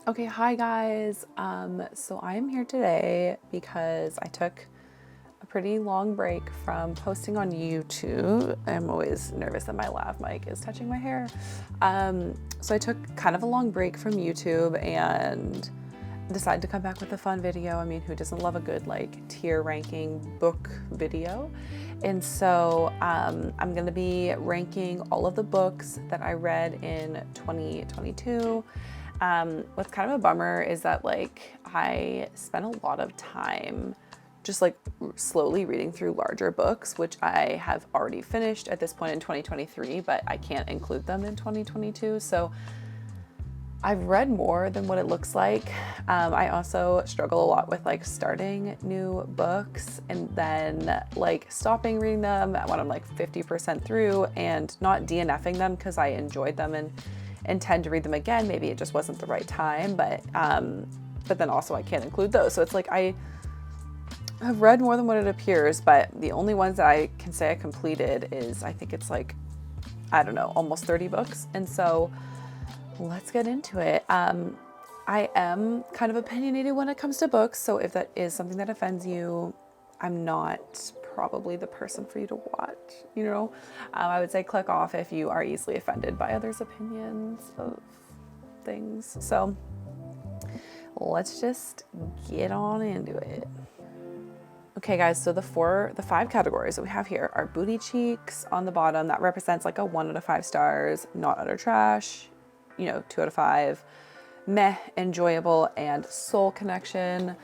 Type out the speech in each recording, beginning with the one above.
Okay, hi guys. So I am here today because I took a pretty long break from posting on YouTube. I'm always nervous that my lav mic is touching my hair. So I took kind of a long break from YouTube and decided to come back with a fun video. I mean, who doesn't love a good like tier ranking book video? And so I'm gonna be ranking all of the books that I read in 2022. What's kind of a bummer is that like I spent a lot of time just like slowly reading through larger books, which I have already finished at this point in 2023, but I can't include them in 2022. So I've read more than what it looks like. I also struggle a lot with like starting new books and then like stopping reading them when I'm like 50% through and not DNFing them because I enjoyed them and intend to read them again. Maybe it just wasn't the right time, but then also I can't include those. So it's like I have read more than what it appears, but the only ones that I can say I completed is I think it's like, I don't know, almost 30 books. And so let's get into it. I am kind of opinionated when it comes to books, so if that is something that offends you, I'm not probably the person for you to watch, you know? I would say click off if you are easily offended by others' opinions of things. So let's just get on into it. Okay guys, so the five categories that we have here are booty cheeks on the bottom. That represents like a 1 out of 5 stars, not utter trash, 2 out of 5, meh, enjoyable, and soul connection.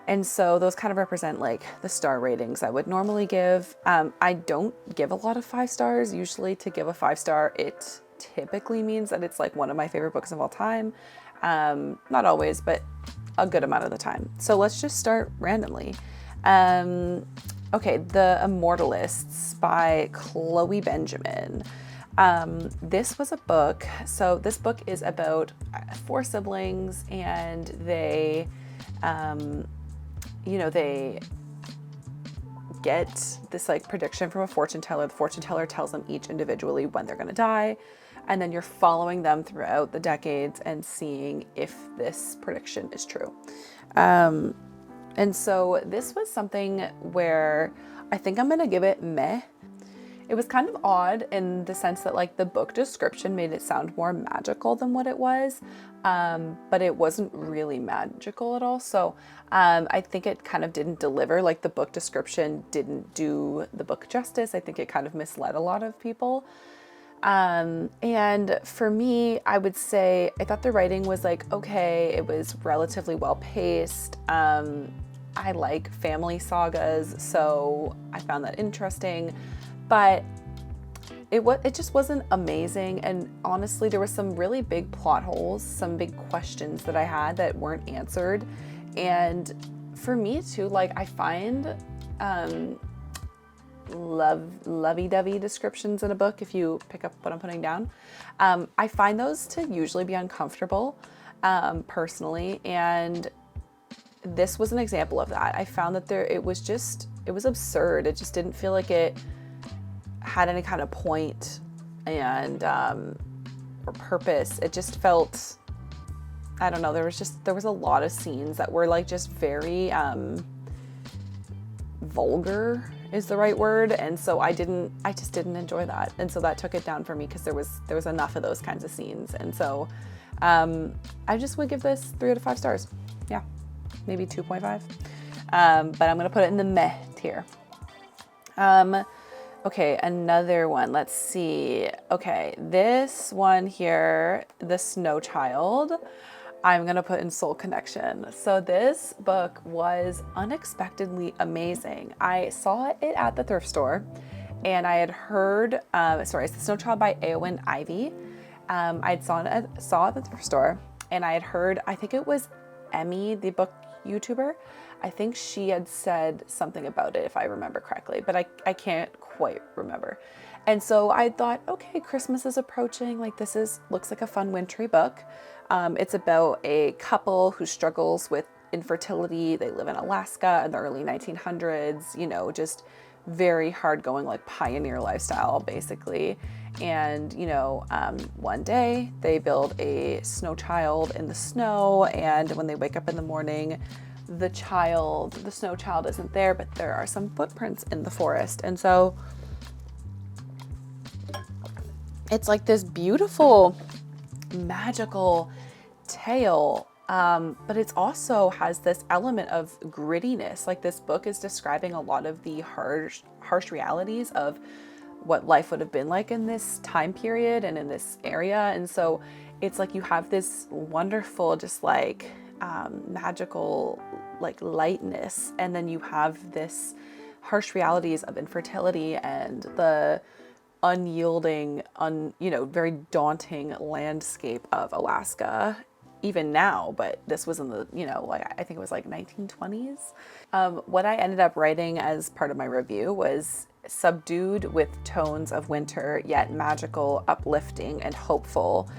And so those kind of represent like the star ratings I would normally give. I don't give a lot of 5 stars. Usually to give a 5 star, it typically means that it's like one of my favorite books of all time. Not always, but a good amount of the time. So let's just start randomly. Okay, The Immortalists by Chloe Benjamin. This was a book. So this book is about 4 siblings and they they get this like prediction from a fortune teller. The fortune teller tells them each individually when they're going to die. And then you're following them throughout the decades and seeing if this prediction is true. And so this was something where I think I'm going to give it meh. It was kind of odd in the sense that like the book description made it sound more magical than what it was, but it wasn't really magical at all. So I think it kind of didn't deliver, like the book description didn't do the book justice. I think it kind of misled a lot of people. And for me, I would say I thought the writing was like, okay, it was relatively well paced. I like family sagas, so I found that interesting. But it just wasn't amazing, and honestly there were some really big plot holes, some big questions that I had that weren't answered. And for me too, like I find lovey-dovey descriptions in a book, if you pick up what I'm putting down, I find those to usually be uncomfortable personally, and this was an example of that. I found that it was absurd. It just didn't feel like it had any kind of point and or purpose. It just felt, I don't know, there was a lot of scenes that were like just very vulgar is the right word, and so I just didn't enjoy that, and so that took it down for me because there was enough of those kinds of scenes. And so I just would give this 3 out of 5 stars. Yeah, maybe 2.5, but I'm gonna put it in the meh tier. Okay, another one. Let's see. Okay, this one here, The Snow Child, I'm going to put in soul connection. So this book was unexpectedly amazing. I saw it at the thrift store and I had heard, it's The Snow Child by Eowyn Ivy. I saw it at the thrift store and I had heard, I think it was Emmy, the book YouTuber, I think she had said something about it, if I remember correctly, but I can't quite remember. And so I thought, okay, Christmas is approaching. Like looks like a fun wintry book. It's about a couple who struggles with infertility. They live in Alaska in the early 1900s, just very hard going, like pioneer lifestyle basically. And, one day they build a snow child in the snow, and when they wake up in the morning, the snow child isn't there, but there are some footprints in the forest. And so it's like this beautiful, magical tale. But it also has this element of grittiness. Like, this book is describing a lot of the harsh realities of what life would have been like in this time period and in this area. And so it's like you have this wonderful, just like magical, like lightness. And then you have this harsh realities of infertility and the unyielding, very daunting landscape of Alaska, even now, but this was in the, I think it was like 1920s. What I ended up writing as part of my review was subdued with tones of winter, yet magical, uplifting, and hopeful,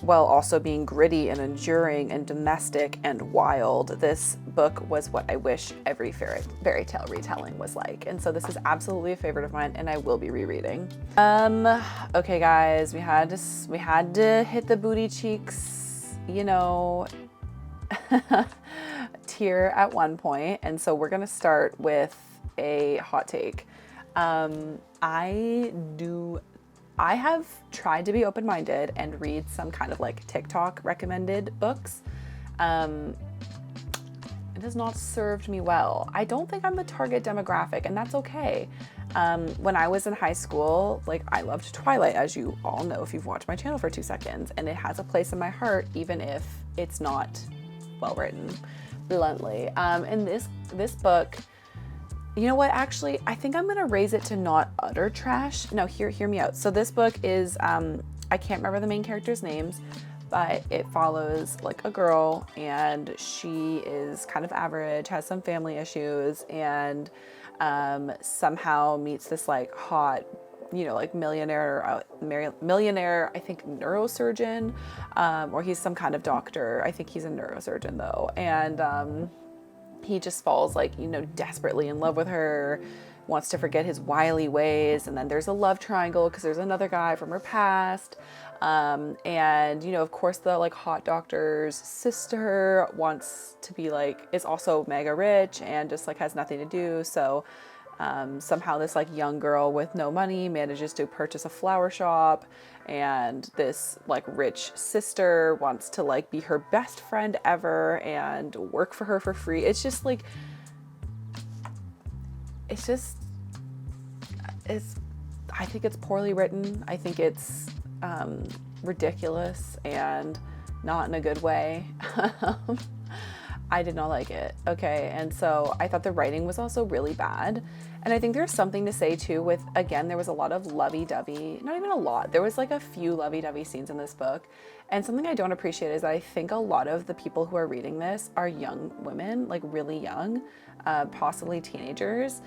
while also being gritty and enduring and domestic and wild. This book was what I wish every fairy tale retelling was like. And so this is absolutely a favorite of mine, and I will be rereading. Okay guys, we had to hit the booty cheeks, tier at one point. And so we're gonna start with a hot take. I have tried to be open-minded and read some kind of like TikTok recommended books. It has not served me well. I don't think I'm the target demographic, and that's okay. When I was in high school, like, I loved Twilight, as you all know if you've watched my channel for 2 seconds, and it has a place in my heart, even if it's not well written, bluntly. And this book, you know what, actually, I think I'm gonna raise it to not utter trash. No, hear me out. So this book is, I can't remember the main characters' names, but it follows like a girl, and she is kind of average, has some family issues, and somehow meets this like hot, like millionaire, I think neurosurgeon, or he's some kind of doctor. I think he's a neurosurgeon though. And he just falls like, desperately in love with her, wants to forget his wily ways. And then there's a love triangle because there's another guy from her past. And, of course, the like hot doctor's sister wants to be like, is also mega rich and just like has nothing to do. So somehow this like young girl with no money manages to purchase a flower shop, and this like rich sister wants to like be her best friend ever and work for her for free. It's just like, I think it's poorly written. I think it's ridiculous and not in a good way. I did not like it. Okay. And so I thought the writing was also really bad. And I think there's something to say too with, again, there was a lot of lovey-dovey, not even a lot. There was like a few lovey-dovey scenes in this book. And something I don't appreciate is that I think a lot of the people who are reading this are young women, like really young, possibly teenagers.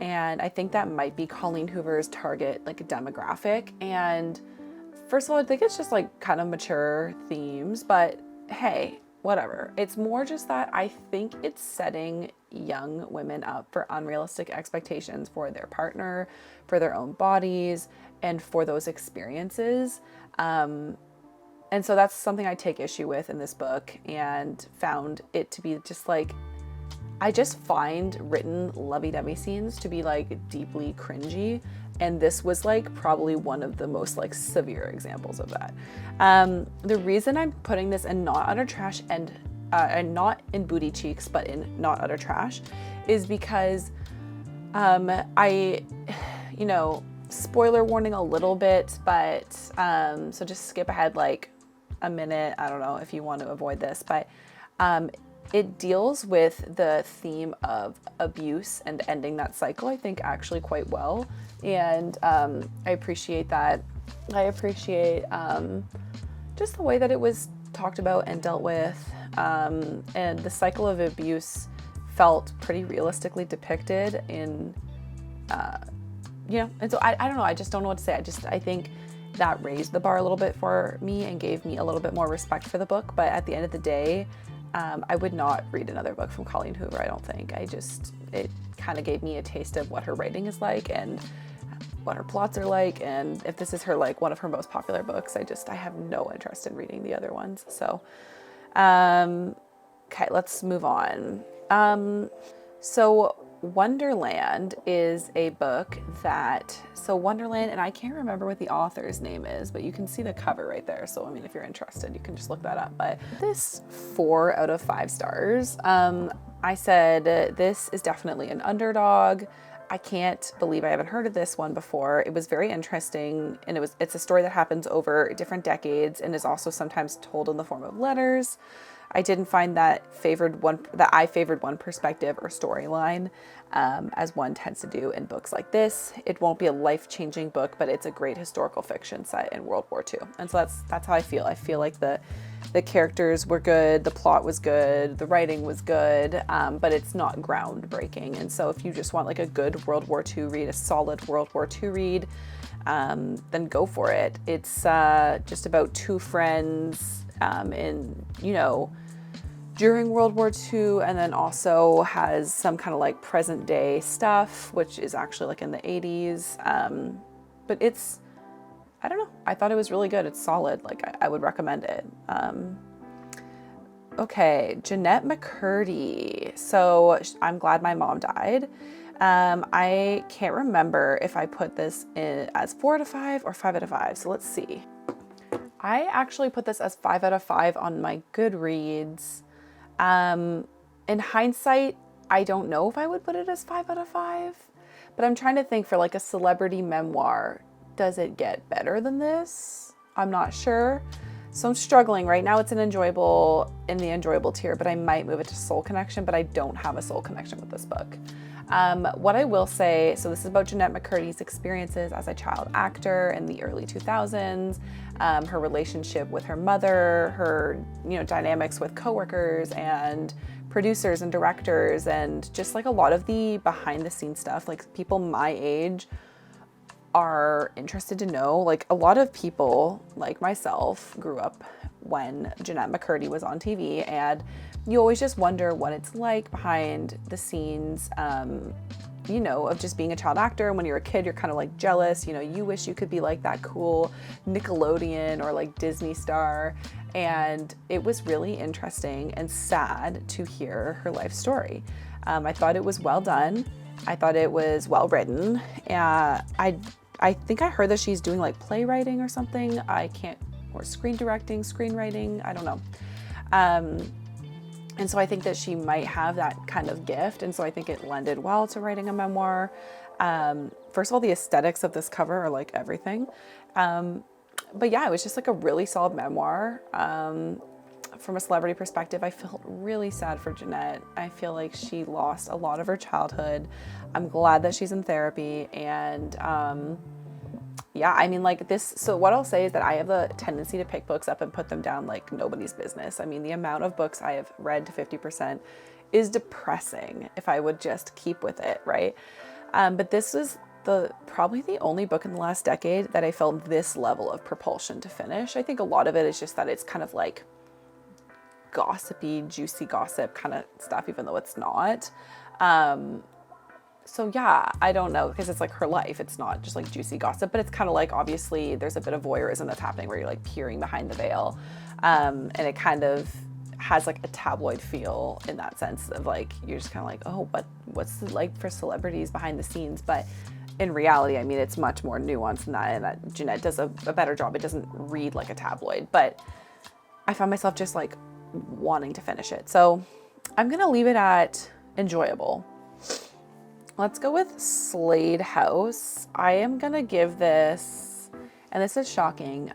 And I think that might be Colleen Hoover's target like demographic. And first of all, I think it's just like kind of mature themes, but hey, whatever. It's more just that I think it's setting young women up for unrealistic expectations for their partner, for their own bodies, and for those experiences. And so that's something I take issue with in this book, and found it to be just like, I just find written lovey-dovey scenes to be like deeply cringy. And this was like probably one of the most like severe examples of that. The reason I'm putting this in not utter trash and not in booty cheeks, but in not utter trash, is because spoiler warning a little bit, but so just skip ahead like a minute. I don't know if you want to avoid this, but it deals with the theme of abuse and ending that cycle, I think, actually quite well. And I appreciate that. I appreciate just the way that it was talked about and dealt with. And the cycle of abuse felt pretty realistically depicted in, and so I don't know. I just don't know what to say. I think that raised the bar a little bit for me and gave me a little bit more respect for the book. But at the end of the day, I would not read another book from Colleen Hoover, I don't think. it kind of gave me a taste of what her writing is like and what her plots are like. And if this is her, like, one of her most popular books, I have no interest in reading the other ones. So, okay, let's move on. So Wonderland is a book so Wonderland, and I can't remember what the author's name is, but you can see the cover right there. So, I mean, if you're interested, you can just look that up. But this 4 out of 5 stars. I said, this is definitely an underdog. I can't believe I haven't heard of this one before. It was very interesting, and it's a story that happens over different decades and is also sometimes told in the form of letters. I didn't find that I favored one perspective or storyline, as one tends to do in books like this. It won't be a life-changing book, but it's a great historical fiction set in World War II. And so that's how I feel. I feel like the characters were good, the plot was good, the writing was good, but it's not groundbreaking. And so if you just want like a good World War II read, a solid World War II read, then go for it. It's just about 2 friends during World War II, and then also has some kind of like present day stuff, which is actually like in the 80s. But I don't know. I thought it was really good. It's solid. Like I would recommend it. Okay, Jeanette McCurdy. So I'm glad my mom died. I can't remember if I put this in as 4 out of 5 or 5 out of 5. So let's see. I actually put this as 5 out of 5 on my Goodreads. In hindsight, I don't know if I would put it as 5 out of 5, but I'm trying to think for like a celebrity memoir. Does it get better than this? I'm not sure. So I'm struggling right now. It's in the enjoyable tier, but I might move it to Soul Connection, but I don't have a soul connection with this book. What I will say, so this is about Jeanette McCurdy's experiences as a child actor in the early 2000s, her relationship with her mother, her, dynamics with coworkers and producers and directors, and just like a lot of the behind the scenes stuff. Like people my age are interested to know. Like a lot of people like myself grew up when Jeanette McCurdy was on TV, and you always just wonder what it's like behind the scenes, of just being a child actor. And when you're a kid, you're kind of like jealous, you wish you could be like that cool Nickelodeon or like Disney star. And it was really interesting and sad to hear her life story. I thought it was well done. I thought it was well written. I think I heard that she's doing like playwriting or something. Or screenwriting, I don't know. And so I think that she might have that kind of gift. And so I think it lended well to writing a memoir. First of all, the aesthetics of this cover are like everything. But yeah, it was just like a really solid memoir. From a celebrity perspective, I felt really sad for Jeanette. I feel like she lost a lot of her childhood. I'm glad that she's in therapy. And yeah, I mean, like this. So what I'll say is that I have the tendency to pick books up and put them down like nobody's business. I mean, the amount of books I have read to 50% is depressing if I would just keep with it, right? But this was probably the only book in the last decade that I felt this level of propulsion to finish. I think a lot of it is just that it's kind of like gossipy, juicy gossip kind of stuff, even though it's not. So yeah, I don't know, because it's like her life. It's not just like juicy gossip, but it's kind of like, obviously there's a bit of voyeurism that's happening where you're like peering behind the veil. And it kind of has like a tabloid feel in that sense of like, you're just kind of like, oh, what's it like for celebrities behind the scenes? But in reality, I mean, it's much more nuanced than that, and that Jeanette does a better job. It doesn't read like a tabloid, but I found myself just like wanting to finish it. So I'm going to leave it at enjoyable. Let's go with Slade House. I am going to give this, and this is shocking.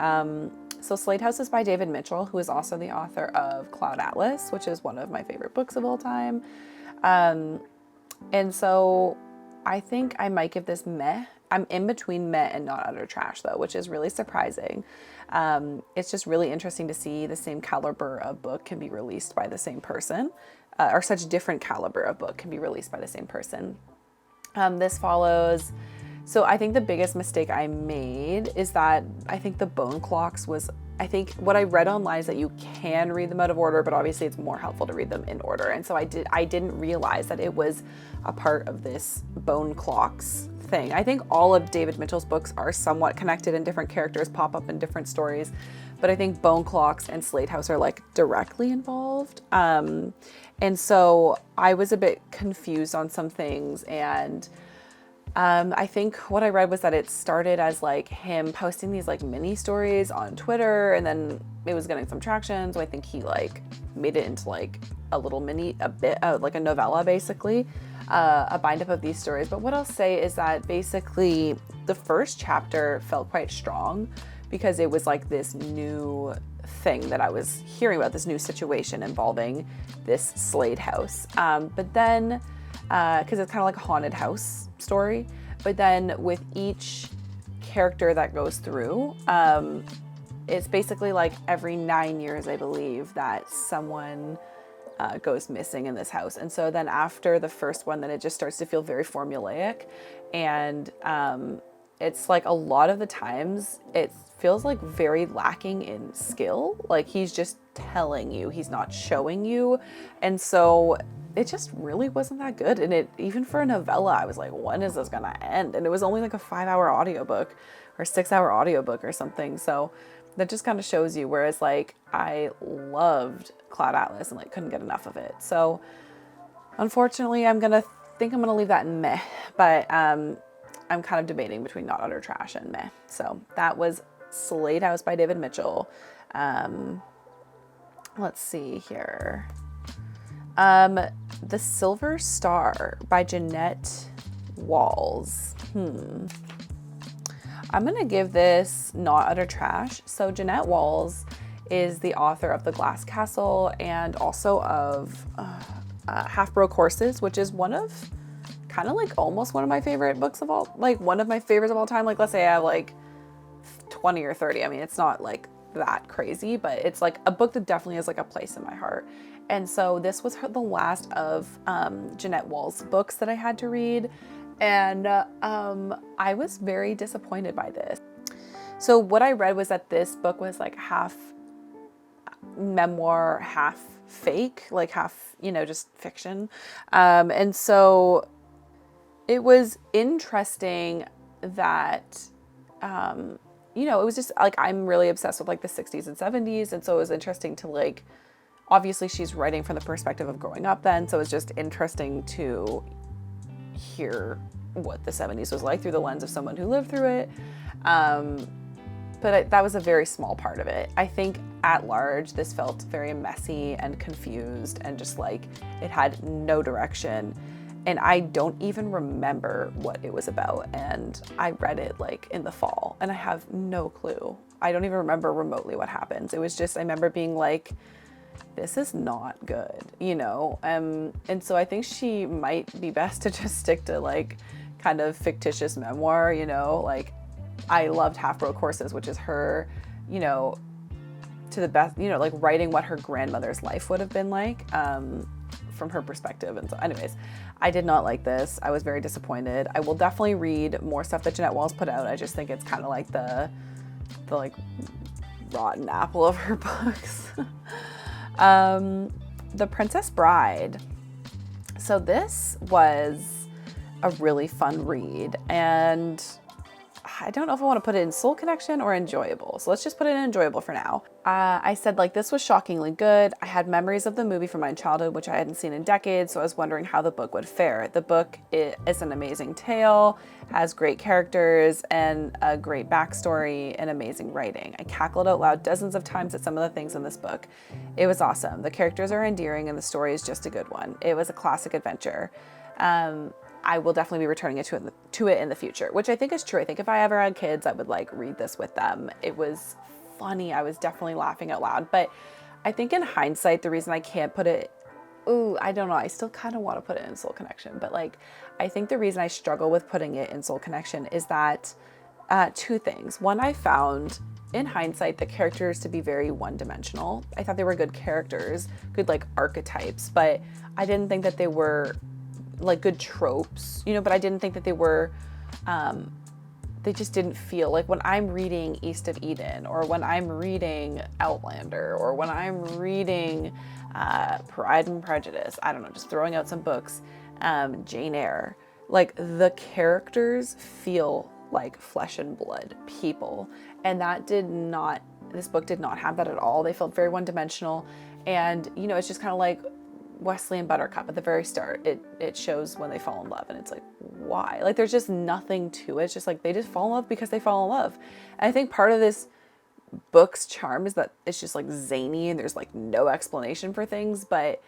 So Slade House is by David Mitchell, who is also the author of Cloud Atlas, which is one of my favorite books of all time. And so I think I might give this meh. I'm in between meh and not utter trash though, which is really surprising. It's just really interesting to see the same caliber of book can be released by the same person, or such different caliber of book can be released by the same person. This follows, so I think the biggest mistake I made is that I think the Bone Clocks was I think what I read online is that you can read them out of order, but obviously it's more helpful to read them in order. And so I didn't realize that it was a part of this Bone Clocks thing. I think all of David Mitchell's books are somewhat connected and different characters pop up in different stories. But I think Bone Clocks and Slade House are like directly involved. And so I was a bit confused on some things, and I think what I read was that it started as like him posting these like mini stories on Twitter, and then it was getting some traction. So I think he like made it into like a little like a novella, basically, a bind up of these stories. But what I'll say is that basically the first chapter felt quite strong because it was like this new thing that I was hearing about, this new situation involving this Slade house. But then, because it's kind of like a haunted house story, but then with each character that goes through, it's basically like every 9 years, I believe, that someone goes missing in this house. And so then after the first one, then it just starts to feel very formulaic. And it's like a lot of the times it feels like very lacking in skill. Like he's just telling you, he's not showing you. And so it just really wasn't that good. And it, even for a novella, I was like, when is this gonna end? And it was only like a 5-hour audiobook or 6-hour audiobook or something. So that just kind of shows you. Whereas like I loved Cloud Atlas and like couldn't get enough of it. So unfortunately, I'm gonna leave that in meh. But I'm kind of debating between not utter trash and meh. So that was Slade House by David Mitchell. Let's see here. The Silver Star by Jeanette Walls. I'm going to give this not utter trash. So Jeanette Walls is the author of The Glass Castle and also of Half Broke Horses, which is one of kind of like almost one of my favorite books of all, like one of my favorites of all time. Like let's say I have like 20 or 30. I mean, it's not like that crazy, but it's like a book that definitely has like a place in my heart. And so this was the last of Jeanette Walls' books that I had to read. And I was very disappointed by this. So what I read was that this book was like half memoir, half fake, like half, just fiction. And so it was interesting that, it was just like, I'm really obsessed with like the 60s and 70s. And so it was interesting to like, obviously she's writing from the perspective of growing up then. So it was just interesting to hear what the 70s was like through the lens of someone who lived through it. But that was a very small part of it. I think at large, this felt very messy and confused and just like it had no direction. And I don't even remember what it was about. And I read it like in the fall and I have no clue. I don't even remember remotely what happens. It was just, I remember being like, this is not good, And so I think she might be best to just stick to like kind of fictitious memoir, like I loved Half Broke Horses, which is her, to the best, like writing what her grandmother's life would have been like, from her perspective. And so anyways, I did not like this. I was very disappointed. I will definitely read more stuff that Jeanette Walls put out. I just think it's kind of like the like rotten apple of her books. The Princess Bride. So this was a really fun read, and I don't know if I want to put it in soul connection or enjoyable. So let's just put it in enjoyable for now. I said like this was shockingly good. I had memories of the movie from my childhood, which I hadn't seen in decades. So I was wondering how the book would fare. The book is an amazing tale, has great characters and a great backstory and amazing writing. I cackled out loud dozens of times at some of the things in this book. It was awesome. The characters are endearing and the story is just a good one. It was a classic adventure. I will definitely be returning it to it in the future, which I think is true. I think if I ever had kids, I would like read this with them. It was funny. I was definitely laughing out loud, but I think in hindsight, the reason I can't put it, I don't know. I still kind of want to put it in Soul Connection, but like, I think the reason I struggle with putting it in Soul Connection is that two things. One, I found in hindsight, the characters to be very one-dimensional. I thought they were good characters, good like archetypes, but I didn't think that they were like good tropes, but I didn't think that they were they just didn't feel like when I'm reading East of Eden, or when I'm reading Outlander, or when I'm reading Pride and Prejudice, I don't know, just throwing out some books, Jane Eyre, like the characters feel like flesh and blood people. And this book did not have that at all. They felt very one-dimensional. And, you know, it's just kind of like Wesley and Buttercup at the very start. It shows when they fall in love, and it's like, why? Like, there's just nothing to it. It's just like they just fall in love because they fall in love. And I think part of this book's charm is that it's just like zany and there's like no explanation for things. But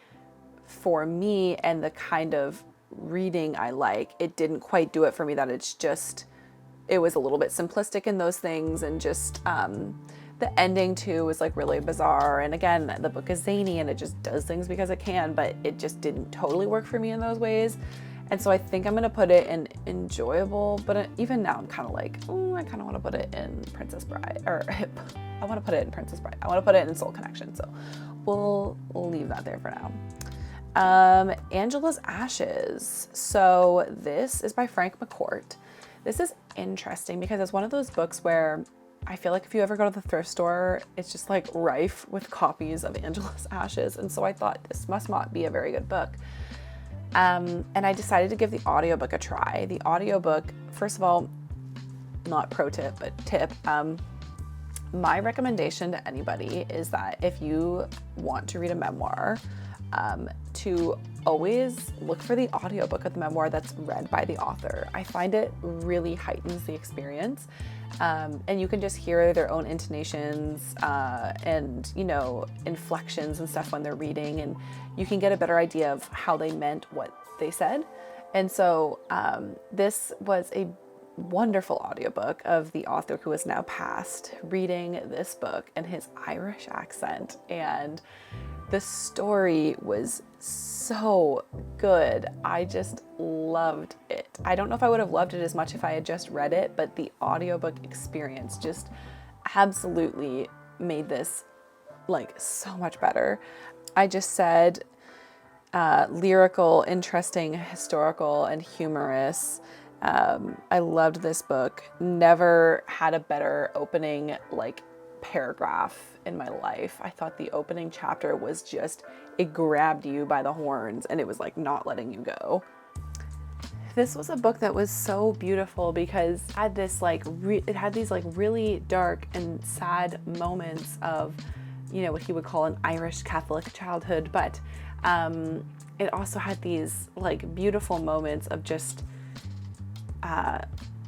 for me and the kind of reading I like, it didn't quite do it for me. That it was a little bit simplistic in those things, and just the ending too was like really bizarre. And again, the book is zany and it just does things because it can, but it just didn't totally work for me in those ways. And so I think I'm gonna put it in enjoyable, but even now I'm kind of like, I kind of want to put it in Princess Bride, or I want to put it in Princess Bride. I want to put it in Soul Connection. So we'll leave that there for now. Angela's Ashes. So this is by Frank McCourt. This is interesting because it's one of those books where I feel like if you ever go to the thrift store, it's just like rife with copies of Angela's Ashes. And so I thought this must not be a very good book. And I decided to give the audiobook a try. The audiobook, first of all, not pro tip, but tip. My recommendation to anybody is that if you want to read a memoir, to always look for the audiobook of the memoir that's read by the author. I find it really heightens the experience. And you can just hear their own intonations and, you know, inflections and stuff when they're reading, and you can get a better idea of how they meant what they said. And so this was a wonderful audiobook of the author, who is now passed, reading this book in his Irish accent. And the story was so good. I just loved it. I don't know if I would have loved it as much if I had just read it, but the audiobook experience just absolutely made this like so much better. I just said lyrical, interesting, historical, and humorous. I loved this book. Never had a better opening like paragraph in my life. I thought the opening chapter was just, it grabbed you by the horns and it was like not letting you go. This was a book that was so beautiful because it had this like it had these like really dark and sad moments of, you know, what he would call an Irish Catholic childhood, but it also had these like beautiful moments of just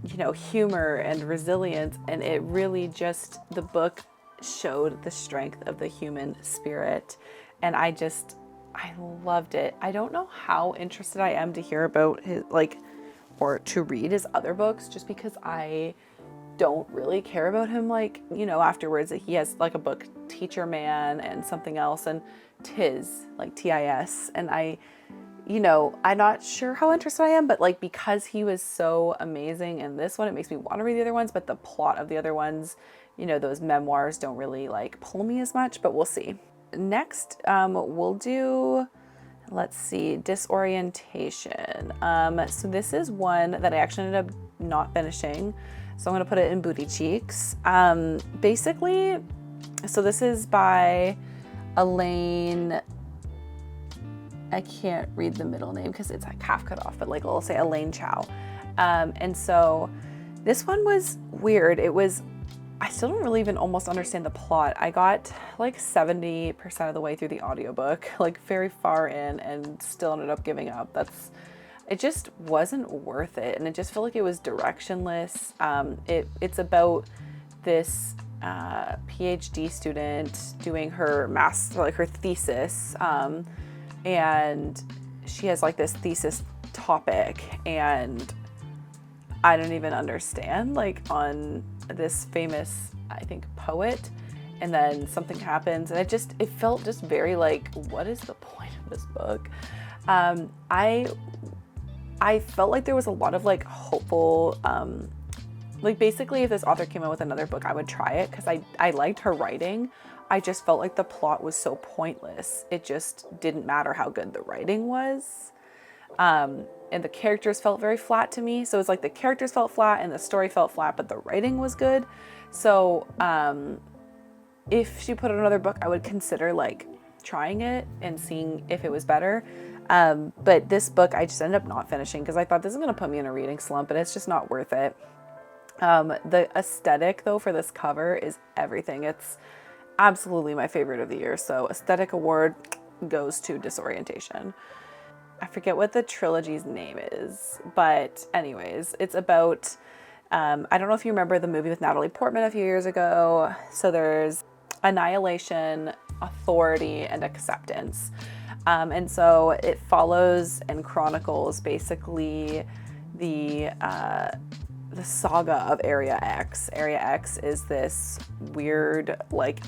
you know, humor and resilience. And it really just, the book showed the strength of the human spirit. And I loved it. I don't know how interested I am to hear about his, like, or to read his other books, just because I don't really care about him, like, you know, afterwards. He has like a book, Teacher Man, and something else, and Tis, like TIS. And you know, I'm not sure how interested I am, but like, because he was so amazing in this one, it makes me want to read the other ones, but the plot of the other ones, you know, those memoirs don't really like pull me as much, but we'll see. Next, we'll do, let's see, Disorientation. So this is one that I actually ended up not finishing, so I'm going to put it in Booty Cheeks. Basically, so this is by Elaine, I can't read the middle name because it's like half cut off, but like we'll say Elaine Chow. And so this one was weird. I still don't really even almost understand the plot. I got like 70% of the way through the audiobook, like very far in, and still ended up giving up. It just wasn't worth it. And it just felt like it was directionless. It's about this PhD student doing her her thesis, and she has like this thesis topic, and I don't even understand, like, on this famous, I think, poet, and then something happens, and it felt just very like, what is the point of this book? I felt like there was a lot of like hopeful, like basically if this author came out with another book, I would try it because I liked her writing. I just felt like the plot was so pointless. It just didn't matter how good the writing was. and the characters felt very flat to me. So it's like the characters felt flat and the story felt flat, but the writing was good. So if she put out another book, I would consider like trying it and seeing if it was better. But this book I just ended up not finishing because I thought this is going to put me in a reading slump, and it's just not worth it. The aesthetic though for this cover is everything. It's absolutely my favorite of the year. So aesthetic award goes to Disorientation. I forget what the trilogy's name is, but anyways, it's about, I don't know if you remember the movie with Natalie Portman a few years ago. So there's annihilation, authority, and acceptance. And so it follows and chronicles basically the saga of Area X. Area X is this weird, like,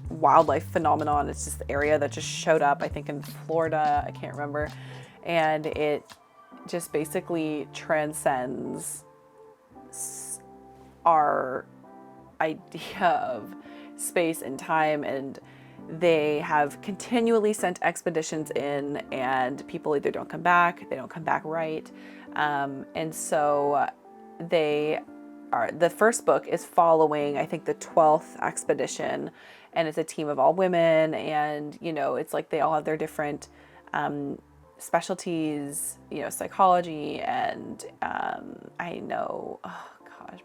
wildlife phenomenon. It's just the area that just showed up, I think in Florida, I can't remember. And it just basically transcends our idea of space and time, and they have continually sent expeditions in, and people either don't come back, they don't come back right. And so the first book is following, I think, the 12th expedition, and it's a team of all women, and, you know, it's like they all have their different specialties, you know, psychology and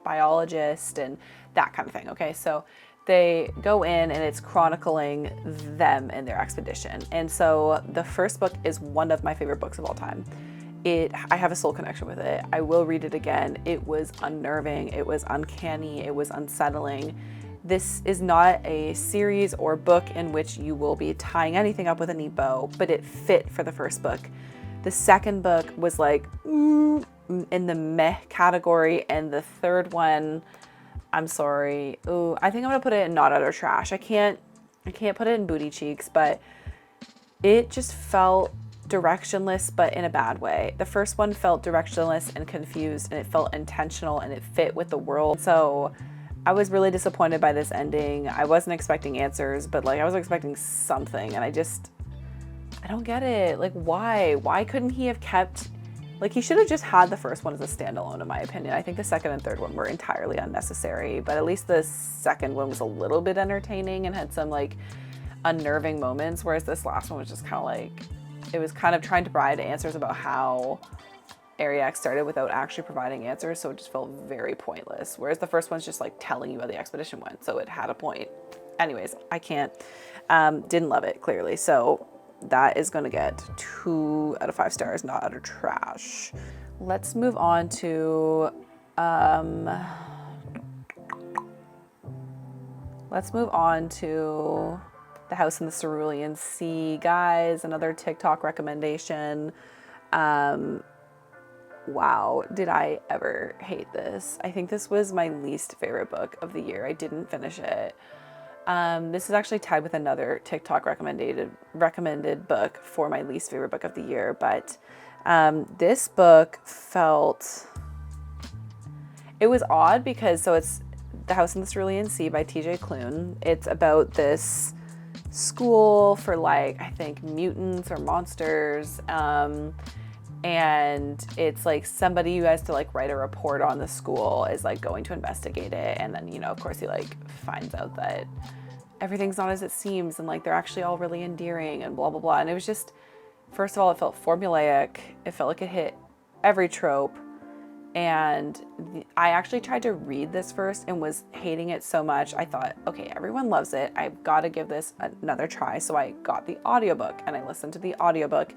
biologist and that kind of thing. Okay, so they go in and it's chronicling them and their expedition. And so the first book is one of my favorite books of all time. I have a soul connection with it. I will read it again. It was unnerving. It was uncanny. It was unsettling. This is not a series or book in which you will be tying anything up with a neat bow, but it fit for the first book. The second book was like in the meh category, and the third one, I'm sorry. Ooh, I think I'm gonna put it in not utter trash. I can't put it in booty cheeks, but it just felt directionless, but in a bad way. The first one felt directionless and confused, and it felt intentional, and it fit with the world. So I was really disappointed by this ending. I wasn't expecting answers, but like I was expecting something, and I don't get it. Like, why couldn't he have kept, like, he should have just had the first one as a standalone, in my opinion. I think the second and third one were entirely unnecessary, but at least the second one was a little bit entertaining and had some like unnerving moments, whereas this last one was just kind of like, it was kind of trying to provide answers about how Area X started without actually providing answers, so it just felt very pointless. Whereas the first one's just like telling you how the expedition went, so it had a point. Anyways, I can't, didn't love it, clearly. So that is going to get 2 out of 5 stars, not utter trash. Let's move on to, The House in the Cerulean Sea. Guys, another TikTok recommendation. Wow, did I ever hate this? I think this was my least favorite book of the year. I didn't finish it. This is actually tied with another TikTok recommended book for my least favorite book of the year, but this book it was odd because, so it's The House in the Cerulean Sea by TJ Klune. It's about this school for, like, I think mutants or monsters, and it's like somebody who has to like write a report on the school is like going to investigate it, and then, you know, of course he like finds out that everything's not as it seems, and like they're actually all really endearing and blah blah blah. And it was just, first of all, it felt formulaic. It felt like it hit every trope, and I actually tried to read this first and was hating it so much. I thought, okay, everyone loves it, I've got to give this another try. So I got the audiobook and I listened to the audiobook,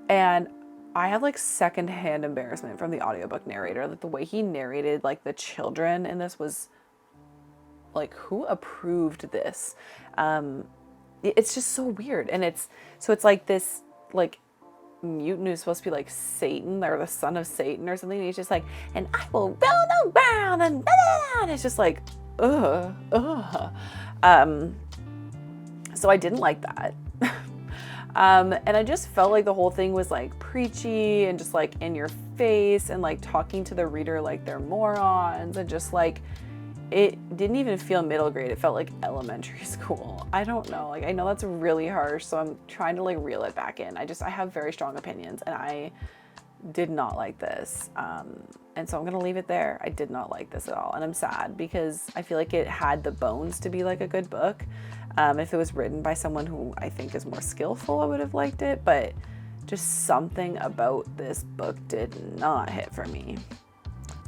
and I have like secondhand embarrassment from the audiobook narrator. Like the way he narrated like the children in this was like, who approved this? It's just so weird. And it's like this like mutant who's supposed to be like Satan or the son of Satan or something. And he's just like, and I will build the ground and blah, blah, blah. And it's just like, ugh. So I didn't like that. And I just felt like the whole thing was like preachy and just like in your face and like talking to the reader like they're morons, and just like it didn't even feel middle grade. It felt like elementary school. I don't know. Like, I know that's really harsh, so I'm trying to like reel it back in. I have very strong opinions, and I did not like this. And so I'm gonna leave it there. I did not like this at all, and I'm sad because I feel like it had the bones to be like a good book. If it was written by someone who I think is more skillful, I would have liked it, but just something about this book did not hit for me.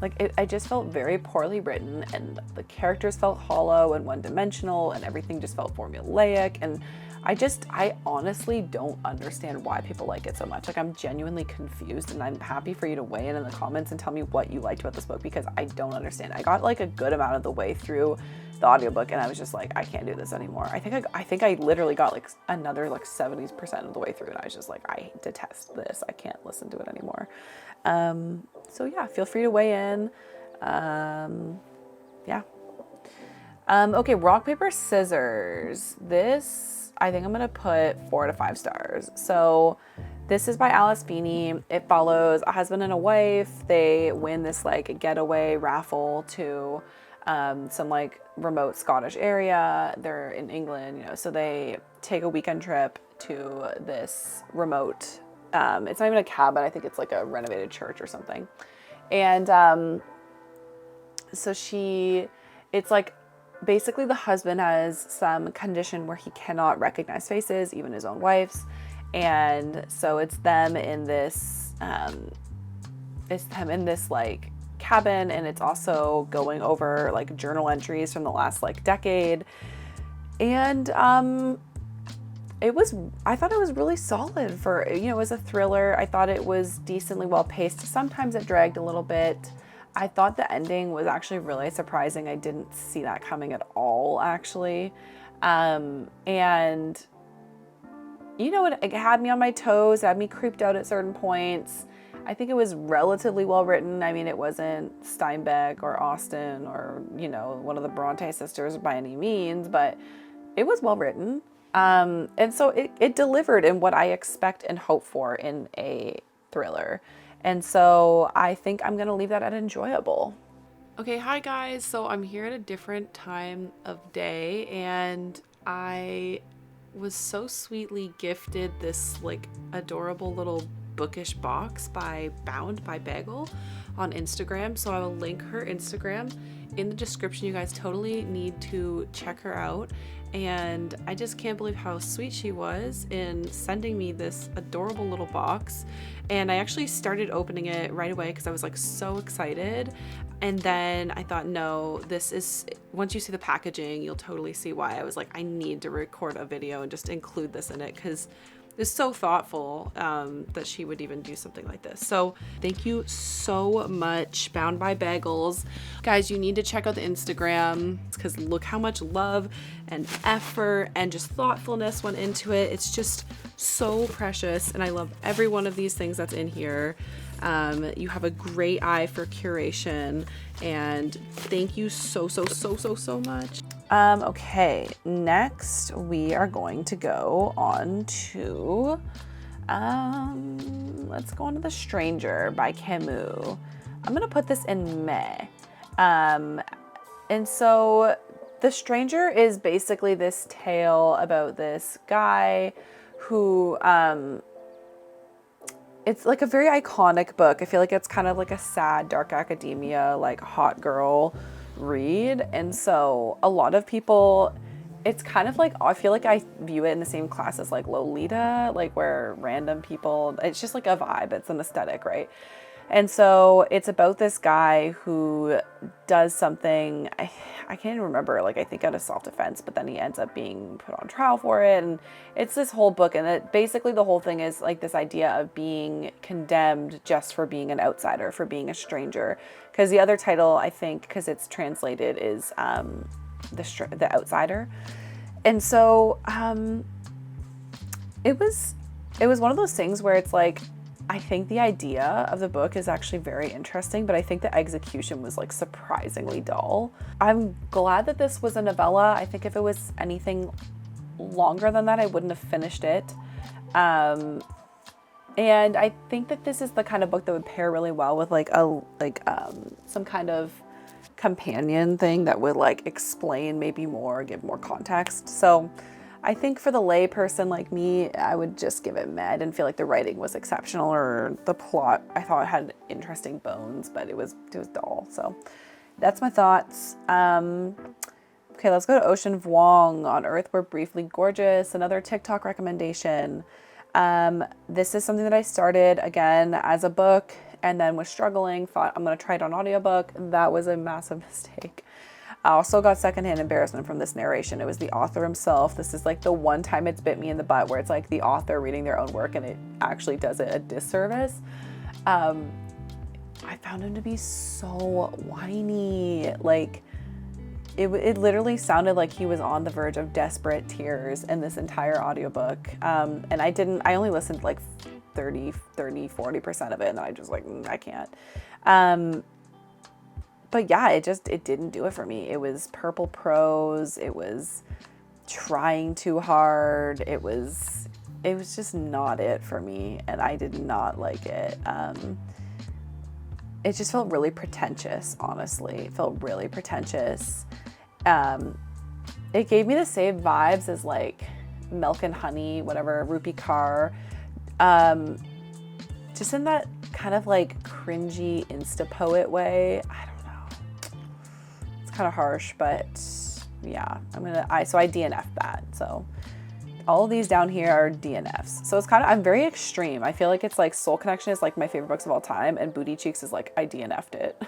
Like, I just felt very poorly written, and the characters felt hollow and one-dimensional, and everything just felt formulaic, and I honestly don't understand why people like it so much. Like, I'm genuinely confused, and I'm happy for you to weigh in the comments and tell me what you liked about this book, because I don't understand. I got like a good amount of the way through the audiobook, and I was just like, I can't do this anymore. I think I literally got like another like 70% of the way through, and I was just like, I detest this. I can't listen to it anymore. So yeah, feel free to weigh in. Yeah. Okay, rock, paper, scissors. This, I think I'm gonna put 4 to 5 stars. So this is by Alice Feeney. It follows a husband and a wife. They win this like getaway raffle to some like remote Scottish area. They're in England, you know, so they take a weekend trip to this remote, it's not even a cabin, I think it's like a renovated church or something. And so it's like basically the husband has some condition where he cannot recognize faces, even his own wife's. And so it's them in this like cabin, and it's also going over like journal entries from the last like decade. And I thought it was really solid for, you know, as a thriller. I thought it was decently well paced. Sometimes it dragged a little bit. I thought the ending was actually really surprising. I didn't see that coming at all, actually. And you know, it had me on my toes, it had me creeped out at certain points. I think it was relatively well written. I mean, it wasn't Steinbeck or Austen or, you know, one of the Bronte sisters by any means, but it was well written. And so it delivered in what I expect and hope for in a thriller. And so I think I'm going to leave that at enjoyable. Okay, hi guys. So I'm here at a different time of day, and I was so sweetly gifted this like adorable little bookish box by Bound by Bagel on Instagram. So I will link her Instagram in the description. You guys totally need to check her out. And I just can't believe how sweet she was in sending me this adorable little box. And I actually started opening it right away because I was like so excited. And then I thought, no, once you see the packaging, you'll totally see why. I was like, I need to record a video and just include this in it, because it's so thoughtful that she would even do something like this. So thank you so much, Bound by Bagels. Guys, you need to check out the Instagram, because look how much love and effort and just thoughtfulness went into it. It's just so precious, and I love every one of these things that's in here. You have a great eye for curation, and thank you so much. Okay, next we are going to go on to, let's go on to The Stranger by Camus. I'm gonna put this in May. And so The Stranger is basically this tale about this guy who, it's like a very iconic book. I feel like it's kind of like a sad, dark academia, like hot girl read. And so a lot of people, it's kind of like, I feel like I view it in the same class as like Lolita, like where random people, it's just like a vibe, it's an aesthetic, right? And so it's about this guy who does something, I can't even remember, like I think out of self-defense, but then he ends up being put on trial for it. And it's this whole book, and basically the whole thing is like this idea of being condemned just for being an outsider, for being a stranger. Because the other title, I think, because it's translated, is The Outsider. And so it was one of those things where it's like, I think the idea of the book is actually very interesting, but I think the execution was like surprisingly dull. I'm glad that this was a novella. I think if it was anything longer than that, I wouldn't have finished it. And I think that this is the kind of book that would pair really well with some kind of companion thing that would like explain maybe more, give more context. So I think for the lay person like me, I would just give it meh. I didn't feel like the writing was exceptional or the plot. I thought it had interesting bones, but it was dull. So that's my thoughts. Okay, let's go to Ocean Vuong. On Earth We're Briefly Gorgeous, another TikTok recommendation. This is something that I started again as a book and then was struggling, thought I'm going to try it on audiobook. That was a massive mistake. I also got secondhand embarrassment from this narration. It was the author himself. This is like the one time it's bit me in the butt where it's like the author reading their own work and it actually does it a disservice. I found him to be so whiny. Like, it literally sounded like he was on the verge of desperate tears in this entire audiobook. And I only listened to like 40% of it, and I just like, I can't. But yeah, it didn't do it for me. It was purple prose. It was trying too hard. It was just not it for me, and I did not like it. It just felt really pretentious, honestly. It felt really pretentious. It gave me the same vibes as like Milk and Honey, whatever, Rupi Kaur. Just in that kind of like cringy Insta poet way. I don't know. It's kind of harsh, but yeah, so I DNF that. So all of these down here are DNFs. So I'm very extreme. I feel like it's like Soul Connection is like my favorite books of all time, and Booty Cheeks is like I DNF'd it.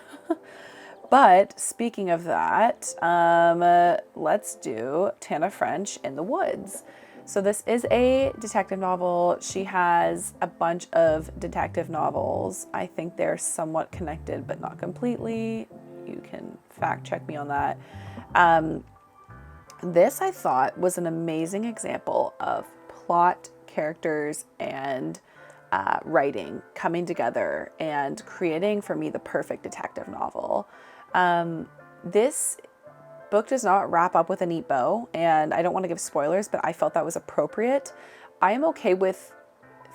But speaking of that, let's do Tana French in the Woods. So this is a detective novel. She has a bunch of detective novels. I think they're somewhat connected, but not completely. You can fact check me on that. This I thought was an amazing example of plot, characters, and writing coming together and creating for me the perfect detective novel. This book does not wrap up with a neat bow, and I don't want to give spoilers, but I felt that was appropriate. I am okay with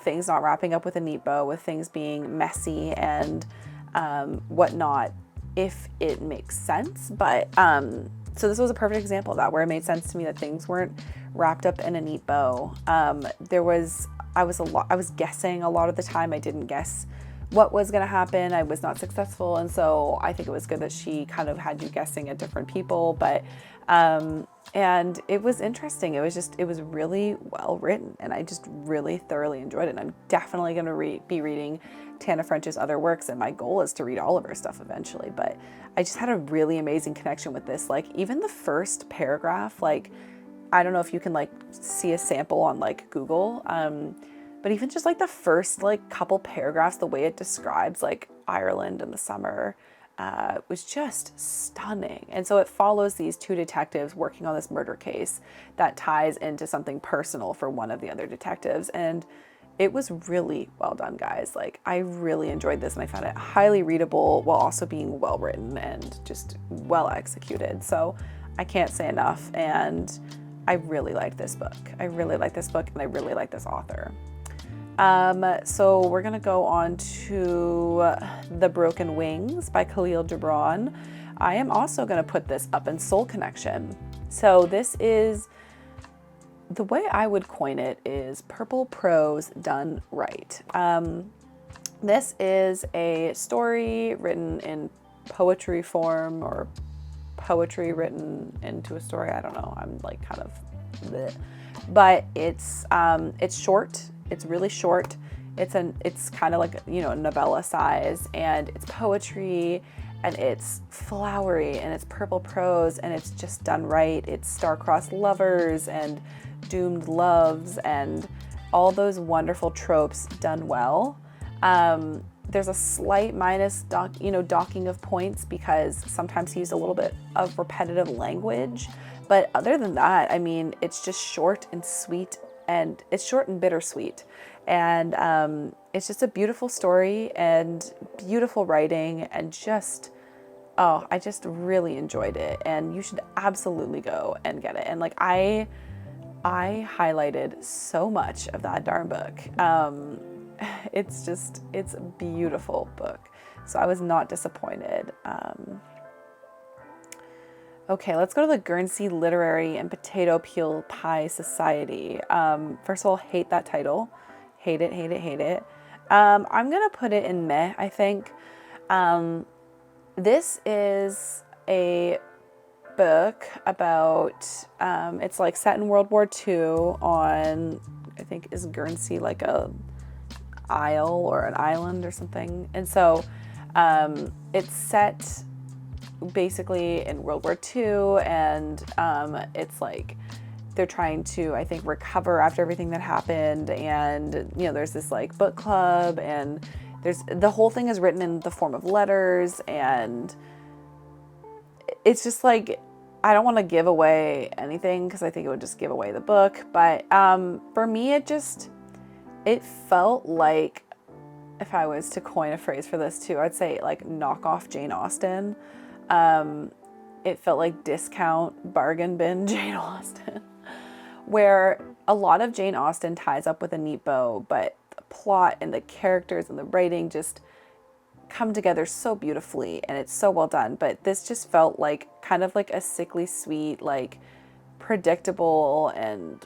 things not wrapping up with a neat bow, with things being messy and whatnot, if it makes sense. But so this was a perfect example of that, where it made sense to me that things weren't wrapped up in a neat bow. I was guessing a lot of the time. I didn't guess what was going to happen. I was not successful. And so I think it was good that she kind of had you guessing at different people, but, and it was interesting. It was really well written, and I just really thoroughly enjoyed it. And I'm definitely going to be reading Tana French's other works, and my goal is to read all of her stuff eventually. But I just had a really amazing connection with this. Like, even the first paragraph, like, I don't know if you can like see a sample on like Google, but even just like the first like couple paragraphs, the way it describes like Ireland in the summer was just stunning. And so it follows these two detectives working on this murder case that ties into something personal for one of the other detectives. And it was really well done, guys. Like, I really enjoyed this, and I found it highly readable while also being well written and just well executed. So I can't say enough. And I really liked this book. I really like this book, and I really like this author. So we're gonna go on to The Broken Wings by Khalil Gibran. I am also gonna put this up in Soul Connection. So this is, the way I would coin it is purple prose done right. This is a story written in poetry form, or poetry written into a story. I don't know. I'm like kind of bleh. But it's short. It's really short. It's kind of like, you know, novella size, and it's poetry, and it's flowery, and it's purple prose, and it's just done right. It's star-crossed lovers and doomed loves and all those wonderful tropes done well. There's a slight minus docking of points, because sometimes he used a little bit of repetitive language. But other than that, I mean, it's just short and sweet, and it's short and bittersweet. And it's just a beautiful story and beautiful writing, and just, oh, I just really enjoyed it. And you should absolutely go and get it. And like, I highlighted so much of that darn book. It's a beautiful book. So I was not disappointed. Okay, let's go to the Guernsey Literary and Potato Peel Pie Society. First of all, hate that title. Hate it, hate it, hate it. I'm going to put it in meh, I think. This is a book about, it's like set in World War II on, I think, is Guernsey like a isle or an island or something? And so it's set basically in World War II, and it's like they're trying to, I think, recover after everything that happened. And, you know, there's this like book club, and there's the whole thing is written in the form of letters, and it's just like, I don't want to give away anything because I think it would just give away the book. But for me, it felt like, if I was to coin a phrase for this too, I'd say like knockoff Jane Austen. It felt like discount bargain bin Jane Austen, where a lot of Jane Austen ties up with a neat bow, but the plot and the characters and the writing just come together so beautifully, and it's so well done. But this just felt like kind of like a sickly sweet, like predictable and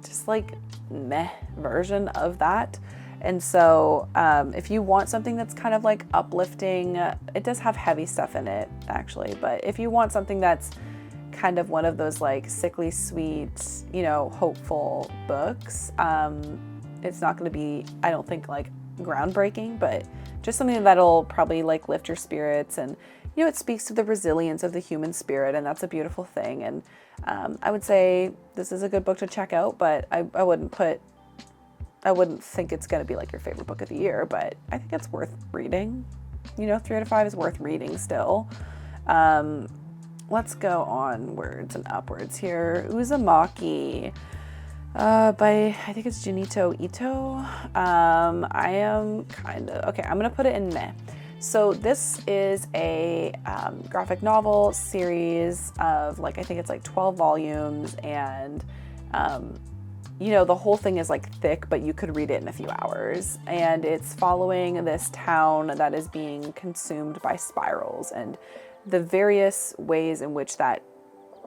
just like meh version of that. And so if you want something that's kind of like uplifting, it does have heavy stuff in it actually, but if you want something that's kind of one of those like sickly sweet, you know, hopeful books, it's not going to be, I don't think, like groundbreaking, but just something that'll probably like lift your spirits. And, you know, it speaks to the resilience of the human spirit, and that's a beautiful thing. And I would say this is a good book to check out, but I wouldn't think it's going to be like your favorite book of the year, but I think it's worth reading. You know, 3 out of 5 is worth reading still. Let's go onwards and upwards here. Uzumaki by, I think it's Junito Ito. I am kind of, okay, I'm going to put it in meh. So this is a graphic novel series of like, I think it's like 12 volumes, and you know, the whole thing is like thick, but you could read it in a few hours. And it's following this town that is being consumed by spirals and the various ways in which that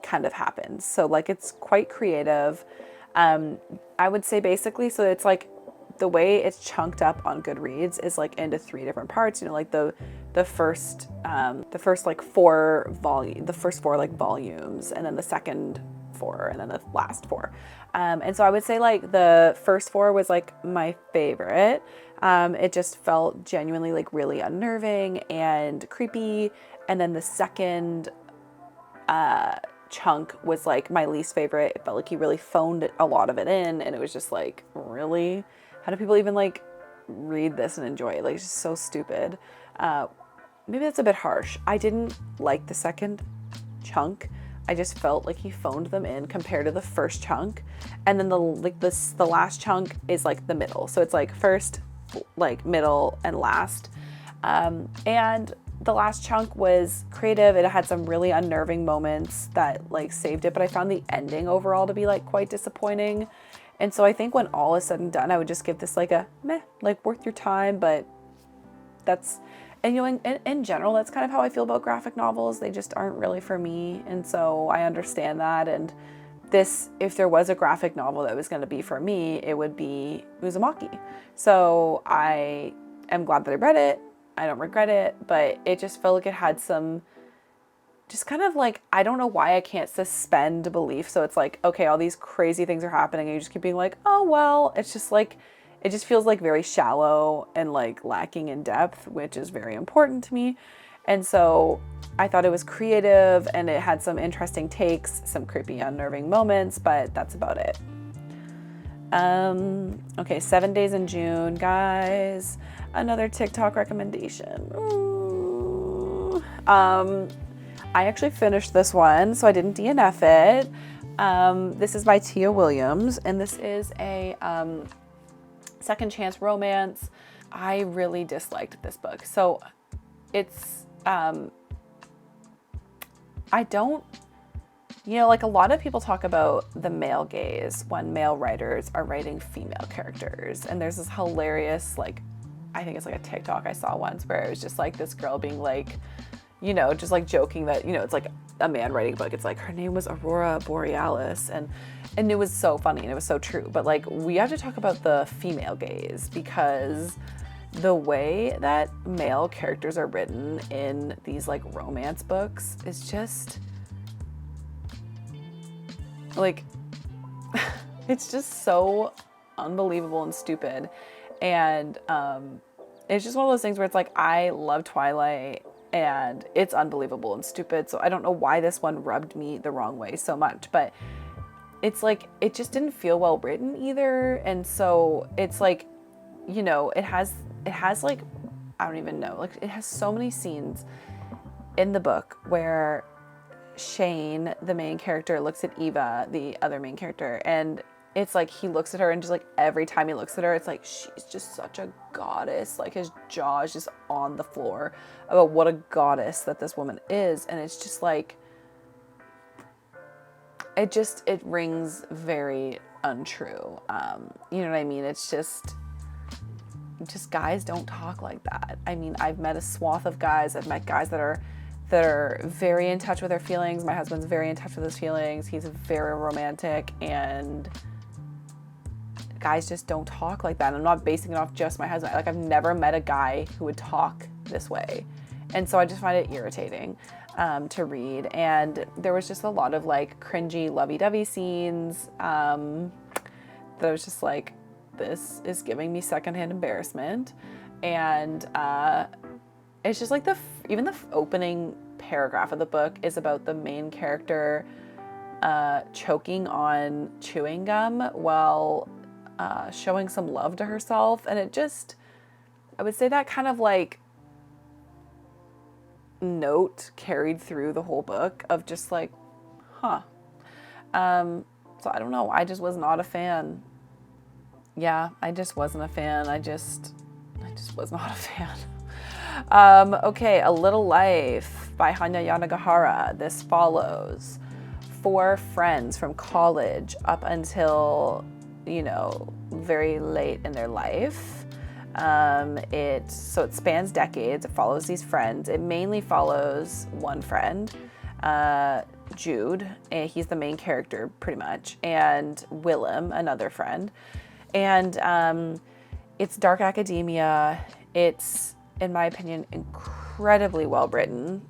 kind of happens. So like, it's quite creative. I would say basically, so it's like the way it's chunked up on Goodreads is like into 3 different parts, you know, like the first like 4 volumes, and then the second 4, and then the last 4. And so I would say like the first 4 was like my favorite. It just felt genuinely like really unnerving and creepy. And then the second chunk was like my least favorite. It felt like he really phoned a lot of it in, and it was just like, really? How do people even like read this and enjoy it? Like, it's just so stupid. Maybe that's a bit harsh. I didn't like the second chunk. I just felt like he phoned them in compared to the first chunk. And then the last chunk is like the middle. So it's like first, like middle, and last. And the last chunk was creative. It had some really unnerving moments that like saved it, but I found the ending overall to be like quite disappointing. And so I think when all is said and done, I would just give this like a meh, like worth your time, but that's, and you know, in general, that's kind of how I feel about graphic novels. They just aren't really for me. And so I understand that. And this, if there was a graphic novel that was going to be for me, it would be Uzumaki. So I am glad that I read it. I don't regret it, but it just felt like it had some, just kind of like, I don't know why I can't suspend belief. So it's like, okay, all these crazy things are happening, and you just keep being like, oh, well, it's just like, it just feels like very shallow and like lacking in depth, which is very important to me. And so I thought it was creative, and it had some interesting takes, some creepy, unnerving moments, but that's about it. Okay, 7 Days in June, guys. Another TikTok recommendation. Ooh. I actually finished this one, so I didn't DNF it. This is by Tia Williams, and this is a second chance romance. I really disliked this book. So it's, I don't, you know, like a lot of people talk about the male gaze when male writers are writing female characters. And there's this hilarious, like, I think it's like a TikTok I saw once where it was just like this girl being like, just like joking that, it's like a man writing a book. It's like her name was Aurora Borealis, and it was so funny and it was so true. But like, we have to talk about the female gaze, because the way that male characters are written in these like romance books is just like it's just so unbelievable and stupid. And it's just one of those things where it's like, I love Twilight and it's unbelievable and stupid, so I don't know why this one rubbed me the wrong way so much. But it's like, it just didn't feel well written either. And so it's like, it has like, I don't even know, like it has so many scenes in the book where Shane, the main character, looks at Eva, the other main character, and it's like he looks at her, and just like every time he looks at her, it's like she's just such a goddess. Like his jaw is just on the floor about what a goddess that this woman is. And it's just like, it rings very untrue. You know what I mean? It's just guys don't talk like that. I mean, I've met a swath of guys. I've met guys that are very in touch with their feelings. My husband's very in touch with his feelings. He's very romantic, and guys just don't talk like that. And I'm not basing it off just my husband. Like, I've never met a guy who would talk this way. And so I just find it irritating to read. And there was just a lot of like cringy lovey-dovey scenes that I was just like, this is giving me secondhand embarrassment. And it's just like even the opening paragraph of the book is about the main character choking on chewing gum while showing some love to herself. And it just, I would say that kind of like note carried through the whole book of just like, so I don't know, I just was not a fan. Yeah, I just wasn't a fan. I just was not a fan. Okay, A Little Life by Hanya Yanagihara. This follows 4 friends from college up until, very late in their life. It spans decades. It follows these friends. It mainly follows one friend, Jude. He's the main character pretty much, and Willem, another friend. And it's dark academia. It's, in my opinion, incredibly well written.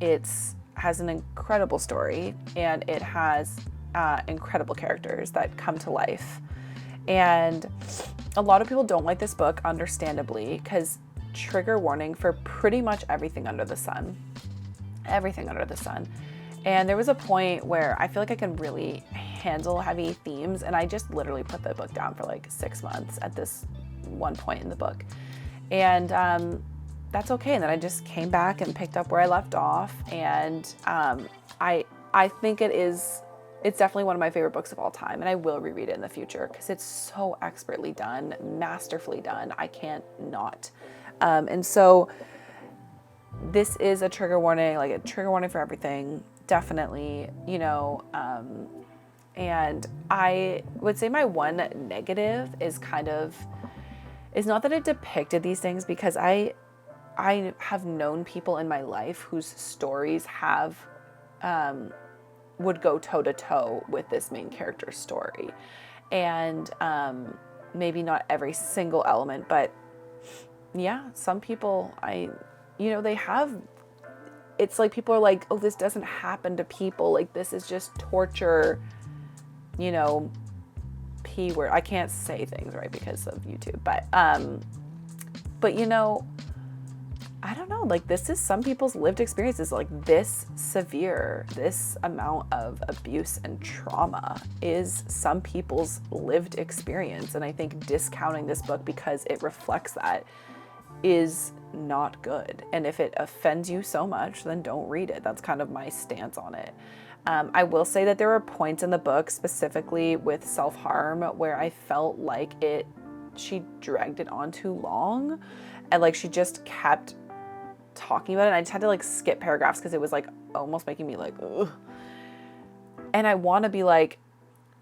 It has an incredible story, and it has incredible characters that come to life. And a lot of people don't like this book, understandably, because trigger warning for pretty much everything under the sun. Everything under the sun. And there was a point where I feel like I can really handle heavy themes, and I just literally put the book down for like 6 months at this one point in the book. And that's okay. And then I just came back and picked up where I left off. And I think it's definitely one of my favorite books of all time, and I will reread it in the future because it's so expertly done, masterfully done. I can't not. And so this is a trigger warning, like a trigger warning for everything, definitely, and I would say my one negative is not that it depicted these things, because I have known people in my life whose stories would go toe to toe with this main character's story. And maybe not every single element, but yeah, some people they have, it's like people are like, oh, this doesn't happen to people. Like, this is just torture, P word. I can't say things right because of YouTube, but I don't know, like, this is some people's lived experiences. Like, this severe, this amount of abuse and trauma is some people's lived experience. And I think discounting this book because it reflects that is not good. And if it offends you so much, then don't read it. That's kind of my stance on it. I will say that there were points in the book, specifically with self-harm, where I felt like she dragged it on too long, and like she just kept talking about it, and I just had to like skip paragraphs because it was like almost making me like, ugh. And I want to be like,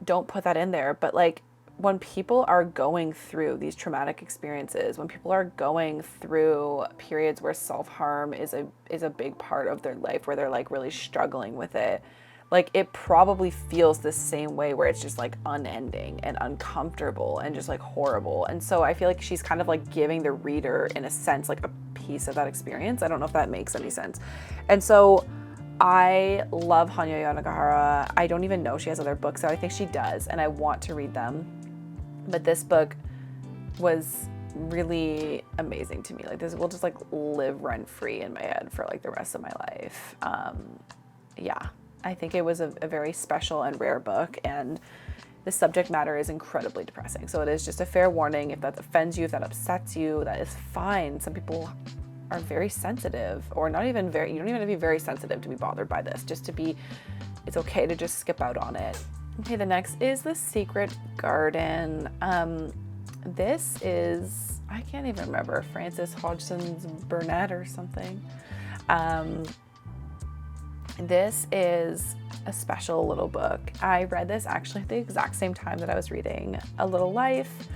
don't put that in there, but like, when people are going through these traumatic experiences, when people are going through periods where self-harm is a big part of their life, where they're like really struggling with it, like it probably feels the same way, where it's just like unending and uncomfortable and just like horrible. And so I feel like she's kind of like giving the reader, in a sense, like a piece of that experience. I don't know if that makes any sense. And so I love Hanya Yanagihara. I don't even know she has other books out. I think she does, and I want to read them. But this book was really amazing to me. Like, this will just like live rent free in my head for like the rest of my life. Yeah, I think it was a very special and rare book, and the subject matter is incredibly depressing. So it is just a fair warning. If that offends you, if that upsets you, that is fine. Some people are very sensitive, or not even very, you don't even have to be very sensitive to be bothered by this, just to be, it's okay to just skip out on it. Okay, the next is The Secret Garden. This is, I can't even remember, Frances Hodgson's Burnett or something. This is a special little book. I read this actually at the exact same time that I was reading A Little Life.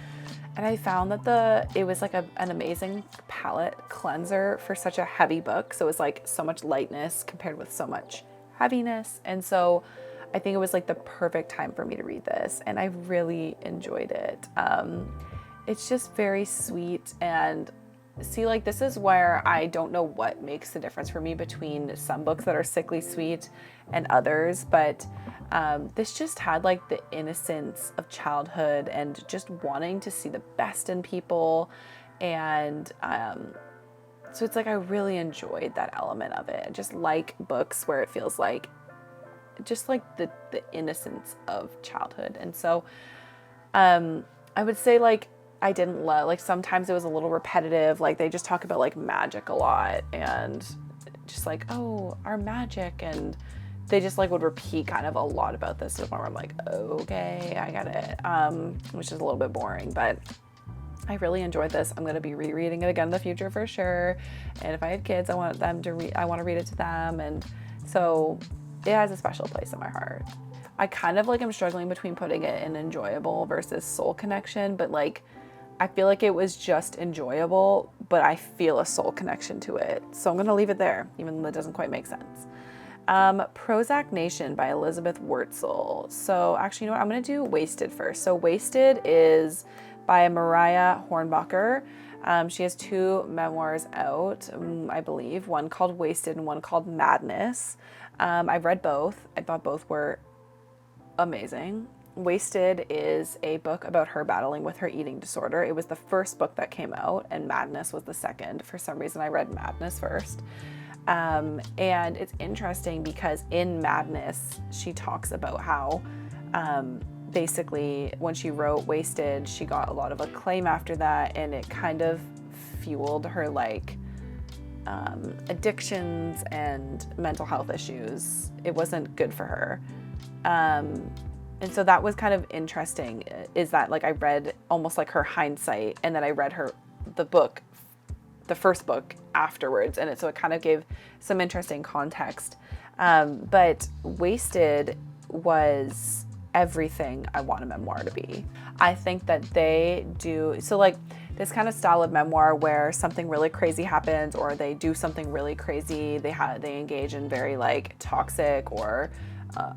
And I found that it was like an amazing palette cleanser for such a heavy book. So it was like so much lightness compared with so much heaviness. And so I think it was like the perfect time for me to read this. And I really enjoyed it. It's just very sweet. And see, like, this is where I don't know what makes the difference for me between some books that are sickly sweet and others. But this just had like the innocence of childhood and just wanting to see the best in people. And so it's like I really enjoyed that element of it. I just like books where it feels like just like the innocence of childhood. And so I would say like I didn't love, like sometimes it was a little repetitive. Like they just talk about like magic a lot and just like, oh, our magic, and they just like would repeat kind of a lot about this to the point where I'm like, okay, I get it, which is a little bit boring, but I really enjoyed this. I'm going to be rereading it again in the future for sure. And if I have kids, I want them to I want to read it to them. And so it has a special place in my heart. I kind of like am struggling between putting it in enjoyable versus soul connection, but like, I feel like it was just enjoyable, but I feel a soul connection to it. So I'm going to leave it there, even though it doesn't quite make sense. Prozac Nation by Elizabeth Wurtzel. So actually, you know what? I'm going to do Wasted first. So Wasted is by Mariah Hornbacher. She has 2 memoirs out, I believe, one called Wasted and one called Madness. I've read both. I thought both were amazing. Wasted is a book about her battling with her eating disorder. It was the first book that came out, and Madness was the second. For some reason, I read Madness first. And it's interesting because in Madness, she talks about how basically when she wrote Wasted, she got a lot of acclaim after that, and it kind of fueled her like addictions and mental health issues. It wasn't good for her. And so that was kind of interesting, is that like I read almost like her hindsight, and then I read the first book afterwards, and so it kind of gave some interesting context. But Wasted was everything I want a memoir to be. I think that they do, so like this kind of style of memoir where something really crazy happens, or they do something really crazy, they engage in very like toxic or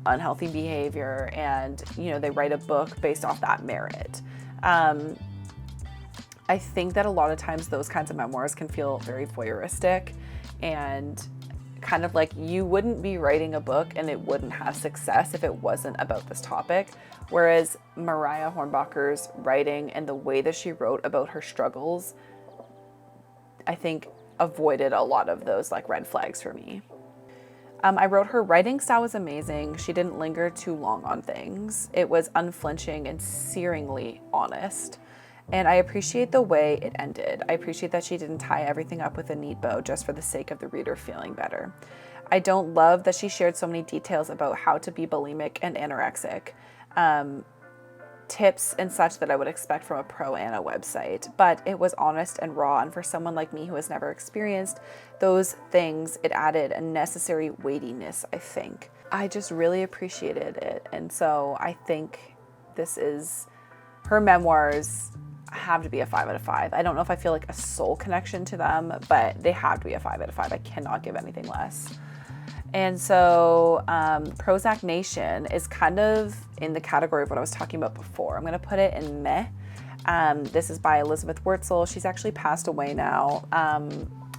unhealthy behavior, and you know, they write a book based off that merit. I think that a lot of times those kinds of memoirs can feel very voyeuristic and kind of like you wouldn't be writing a book and it wouldn't have success if it wasn't about this topic. Whereas Mariah Hornbacher's writing and the way that she wrote about her struggles, I think avoided a lot of those like red flags for me. I wrote her writing style was amazing. She didn't linger too long on things. It was unflinching and searingly honest. And I appreciate the way it ended. I appreciate that she didn't tie everything up with a neat bow just for the sake of the reader feeling better. I don't love that she shared so many details about how to be bulimic and anorexic. Tips and such that I would expect from a pro-Ana website, but it was honest and raw, and for someone like me who has never experienced those things, it added a necessary weightiness, I think. I just really appreciated it, and so I think this is her memoirs have to be a 5 out of 5. I don't know if I feel like a soul connection to them, but they have to be a 5 out of 5. I cannot give anything less. And so Prozac Nation is kind of in the category of what I was talking about before. I'm going to put it in meh. This is by Elizabeth Wurtzel. She's actually passed away now.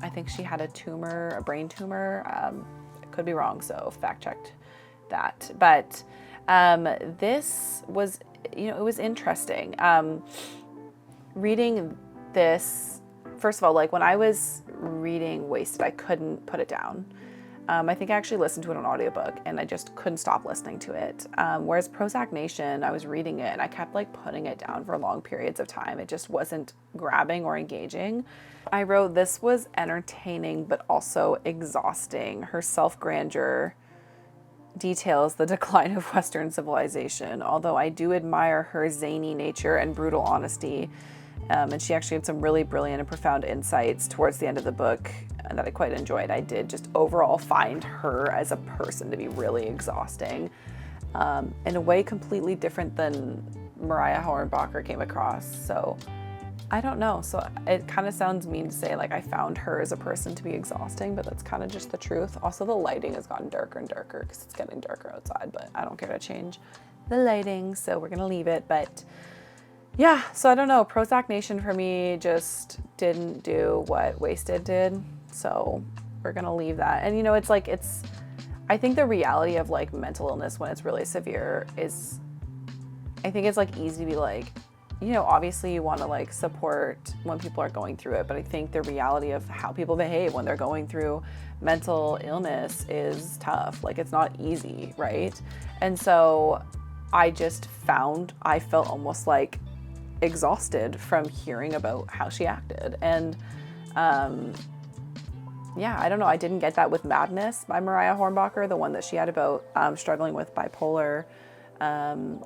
I think she had a brain tumor. I could be wrong, so fact checked that. But this was, it was interesting. Reading this, first of all, like when I was reading Wasted, I couldn't put it down. I think I actually listened to it on audiobook and I just couldn't stop listening to it. Whereas Prozac Nation, I was reading it and I kept like putting it down for long periods of time. It just wasn't grabbing or engaging. I wrote, this was entertaining, but also exhausting. Her self-grandeur details the decline of Western civilization, although I do admire her zany nature and brutal honesty. And she actually had some really brilliant and profound insights towards the end of the book that I quite enjoyed. I did just overall find her as a person to be really exhausting, in a way completely different than Mariah Hornbacher came across. So I don't know. So it kind of sounds mean to say like I found her as a person to be exhausting, but that's kind of just the truth. Also, the lighting has gotten darker and darker because it's getting darker outside, but I don't care to change the lighting, so we're gonna leave it. But yeah, so I don't know. Prozac Nation for me just didn't do what Wasted did. So we're going to leave that. And I think the reality of like mental illness when it's really severe is, I think it's like easy to be like, obviously you want to like support when people are going through it. But I think the reality of how people behave when they're going through mental illness is tough. Like it's not easy, right? And so I felt almost like exhausted from hearing about how she acted. And I don't know, I didn't get that with Madness by Mariah Hornbacher, the one that she had about struggling with bipolar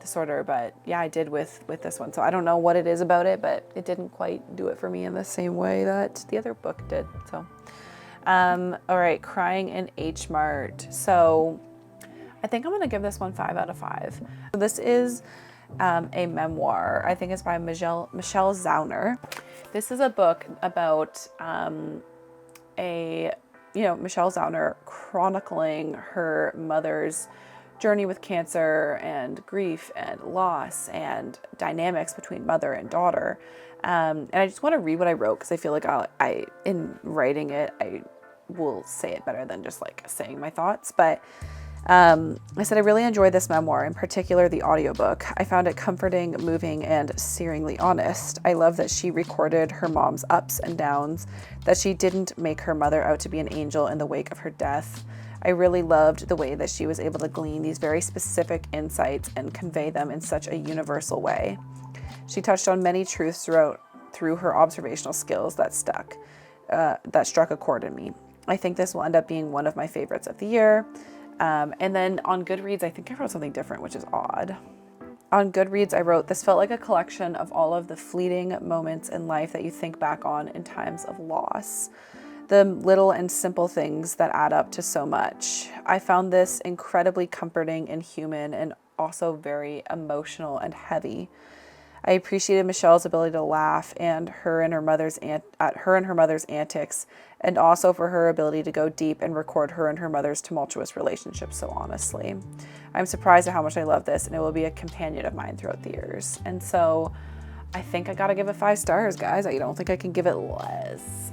disorder, but yeah, I did with this one. So I don't know what it is about it, but it didn't quite do it for me in the same way that the other book did. So all right, Crying in H Mart. So I think I'm gonna give this one 5 out of 5. So this is a memoir. I think it's by Michelle Zauner. This is a book about Michelle Zauner chronicling her mother's journey with cancer and grief and loss and dynamics between mother and daughter. And I just want to read what I wrote because I feel like in writing it, I will say it better than just like saying my thoughts. But I said, I really enjoyed this memoir, in particular the audiobook. I found it comforting, moving, and searingly honest. I love that she recorded her mom's ups and downs, that she didn't make her mother out to be an angel in the wake of her death. I really loved the way that she was able to glean these very specific insights and convey them in such a universal way. She touched on many truths through her observational skills that struck a chord in me. I think this will end up being one of my favorites of the year. And then on Goodreads, I think I wrote something different, which is odd. On Goodreads, I wrote, this felt like a collection of all of the fleeting moments in life that you think back on in times of loss. The little and simple things that add up to so much. I found this incredibly comforting and human and also very emotional and heavy. I appreciated Michelle's ability to laugh and her and her mother's antics, and also for her ability to go deep and record her and her mother's tumultuous relationship so honestly. I'm surprised at how much I love this, and it will be a companion of mine throughout the years. And so I think I gotta give it 5 stars, guys. I don't think I can give it less.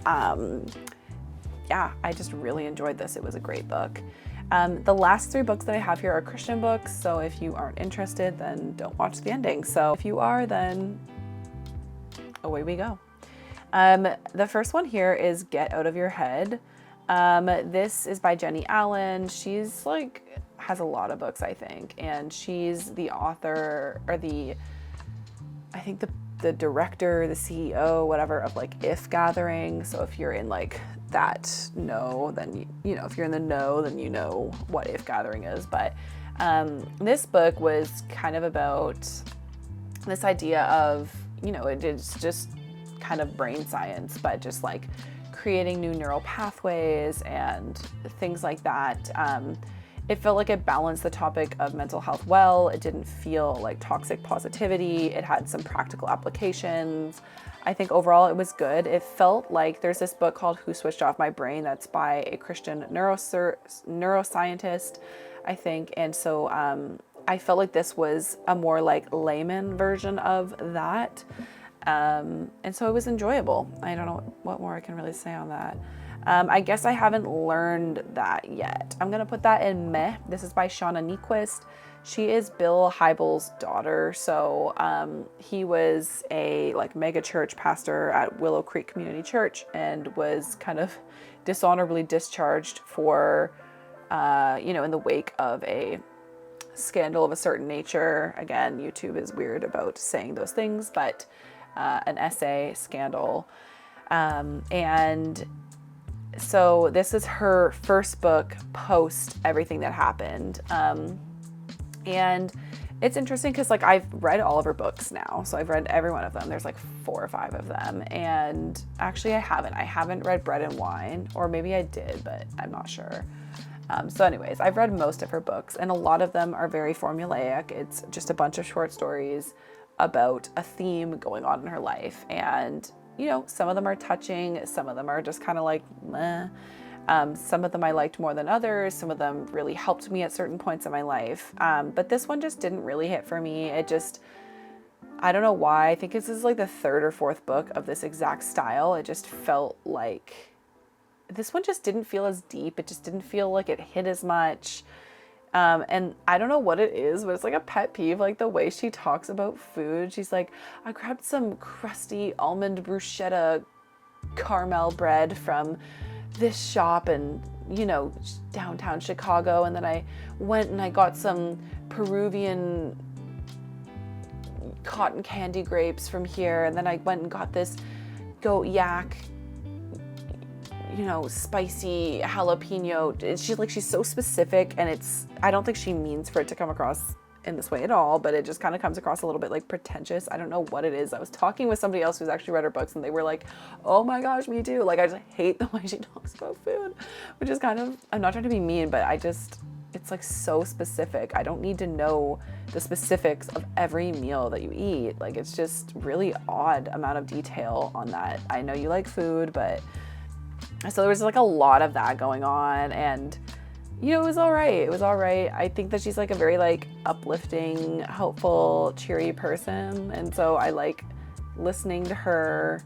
I just really enjoyed this. It was a great book. The last 3 books that I have here are Christian books, so if you aren't interested, then don't watch the ending. So if you are, then away we go. The first one here is Get Out of Your Head. This is by Jenny Allen. She's has a lot of books, I think, and she's the author, or the director, the CEO, whatever, of If Gathering. So if you're in that know, then if you're in the know, then you know what If Gathering is. But this book was kind of about this idea of, it is just kind of brain science, but just creating new neural pathways and things like that. it felt like it balanced the topic of mental health well. It didn't feel like toxic positivity. It had some practical applications. I think overall it was good. It felt like there's this book called Who Switched Off My Brain that's by a Christian neuroscientist, I think. And so I felt like this was a more like layman version of that. And so it was enjoyable. I don't know what more I can really say on that. I guess I haven't learned that yet. I'm going to put that in meh. This is by Shauna Niequist. She is Bill Hybels' daughter. So he was a like mega church pastor at Willow Creek Community Church and was kind of dishonorably discharged for, in the wake of a scandal of a certain nature. Again, YouTube is weird about saying those things, but an essay scandal. And so this is her first book post everything that happened. And it's interesting because like I've read all of her books now. So I've read every one of them. There's like 4 or 5 of them. And actually I haven't read Bread and Wine, or maybe I did, but I'm not sure. So anyways, I've read most of her books and a lot of them are very formulaic. It's just a bunch of short stories about a theme going on in her life. And some of them are touching, some of them are just kind of like, meh. Some of them I liked more than others. Some of them really helped me at certain points in my life. But this one just didn't really hit for me. I don't know why. I think this is like the 3rd or 4th book of this exact style. It just felt like this one just didn't feel as deep. It just didn't feel like it hit as much. And I don't know what it is, but it's like a pet peeve, like the way she talks about food. She's like, I grabbed some crusty almond bruschetta caramel bread from this shop in, downtown Chicago. And then I went and I got some Peruvian cotton candy grapes from here. And then I went and got this goat yak, spicy jalapeno. She's so specific, and I don't think she means for it to come across in this way at all, but it just kind of comes across a little bit like pretentious. I don't know what it is. I was talking with somebody else who's actually read her books and they were like, oh my gosh, me too. Like I just hate the way she talks about food, which is kind of, I'm not trying to be mean, but it's like so specific. I don't need to know the specifics of every meal that you eat. Like it's just really odd amount of detail on that. I know you like food, but so there was like a lot of that going on, and it was all right. It was all right. I think that she's like a very like uplifting, hopeful, cheery person, and so I like listening to her.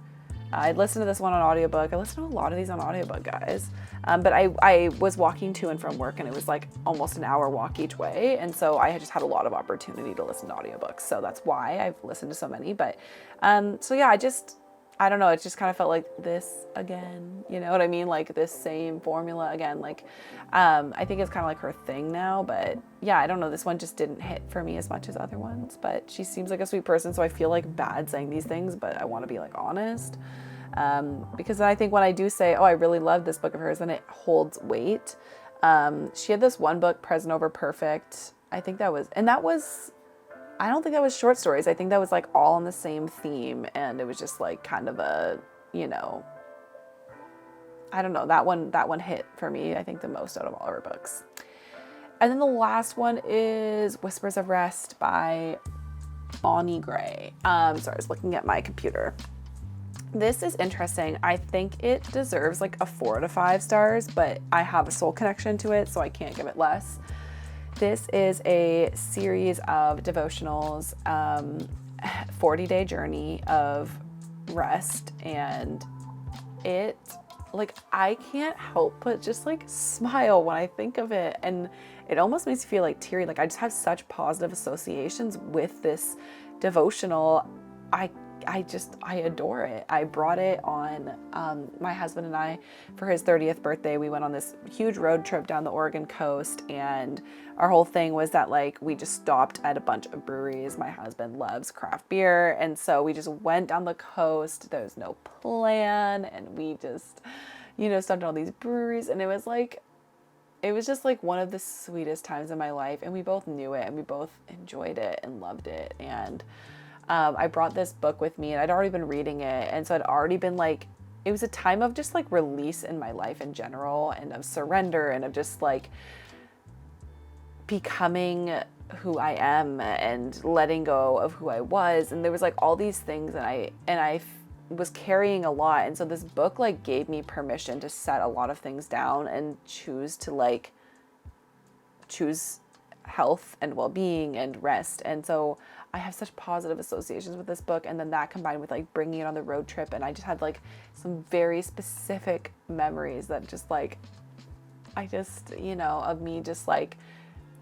I listened to this one on audiobook. I listen to a lot of these on audiobook, guys. But I was walking to and from work, and it was like almost an hour walk each way, and so I had just had a lot of opportunity to listen to audiobooks. So that's why I've listened to so many. But so yeah, I don't know. It just kind of felt like this again. You know what I mean? Like this same formula again. Like, I think it's kind of like her thing now, but yeah, I don't know. This one just didn't hit for me as much as other ones, but she seems like a sweet person. So I feel like bad saying these things, but I want to be like honest. Because I think when I do say, oh, I really love this book of hers, then it holds weight. She had this one book, Present Over Perfect. I don't think that was short stories. I think that was like all on the same theme. And it was just like kind of a, I don't know, that one hit for me, I think the most out of all of her books. And then the last one is Whispers of Rest by Bonnie Gray. Sorry, I was looking at my computer. This is interesting. I think it deserves like a 4 out of 5 stars, but I have a soul connection to it, so I can't give it less. This is a series of devotionals, 40-day journey of rest, and it, like, I can't help but just like smile when I think of it, and it almost makes me feel like teary. Like I just have such positive associations with this devotional. I adore it. I brought it on, my husband and I, for his 30th birthday. We went on this huge road trip down the Oregon coast, and our whole thing was that like we just stopped at a bunch of breweries. My husband loves craft beer, and so we just went down the coast. There was no plan, and we just, stopped at all these breweries, and it was just like one of the sweetest times in my life, and we both knew it, and we both enjoyed it and loved it. And I brought this book with me, and I'd already been reading it, and so I'd already been like, it was a time of just like release in my life in general, and of surrender, and of just like becoming who I am and letting go of who I was. And there was like all these things, and I was carrying a lot. And so this book like gave me permission to set a lot of things down and choose health and well-being and rest. And so I have such positive associations with this book, and then that combined with like bringing it on the road trip, and I just had like some very specific memories that just like I just, of me just like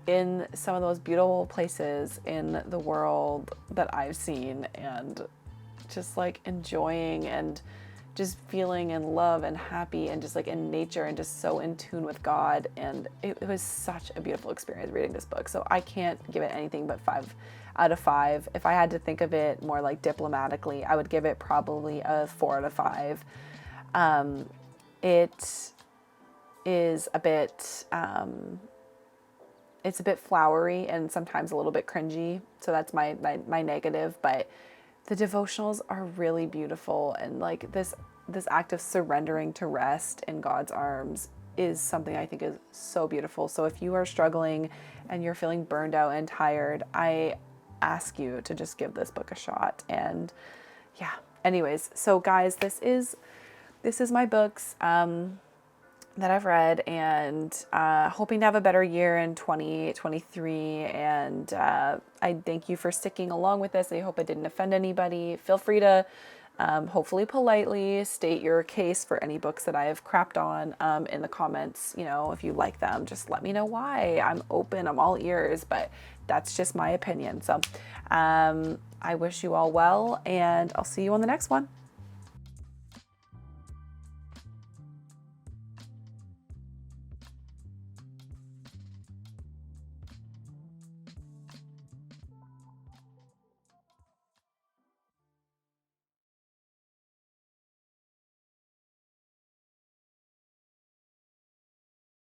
in some of those beautiful places in the world that I've seen, and just like enjoying and just feeling in love and happy and just like in nature and just so in tune with God. And it was such a beautiful experience reading this book. So I can't give it anything but 5 out of 5. If I had to think of it more like diplomatically, I would give it probably a 4 out of 5. It is a bit, it's a bit flowery and sometimes a little bit cringy. So that's my negative, but the devotionals are really beautiful. And like this act of surrendering to rest in God's arms is something I think is so beautiful. So if you are struggling and you're feeling burned out and tired, I ask you to just give this book a shot. And yeah, anyways, so guys, this is my books, that I've read, and hoping to have a better year in 2023. And I thank you for sticking along with this. I hope it didn't offend anybody. Feel free to hopefully politely state your case for any books that I have crapped on in the comments. If you like them, just let me know why. I'm open, I'm all ears, but that's just my opinion. So I wish you all well, and I'll see you on the next one.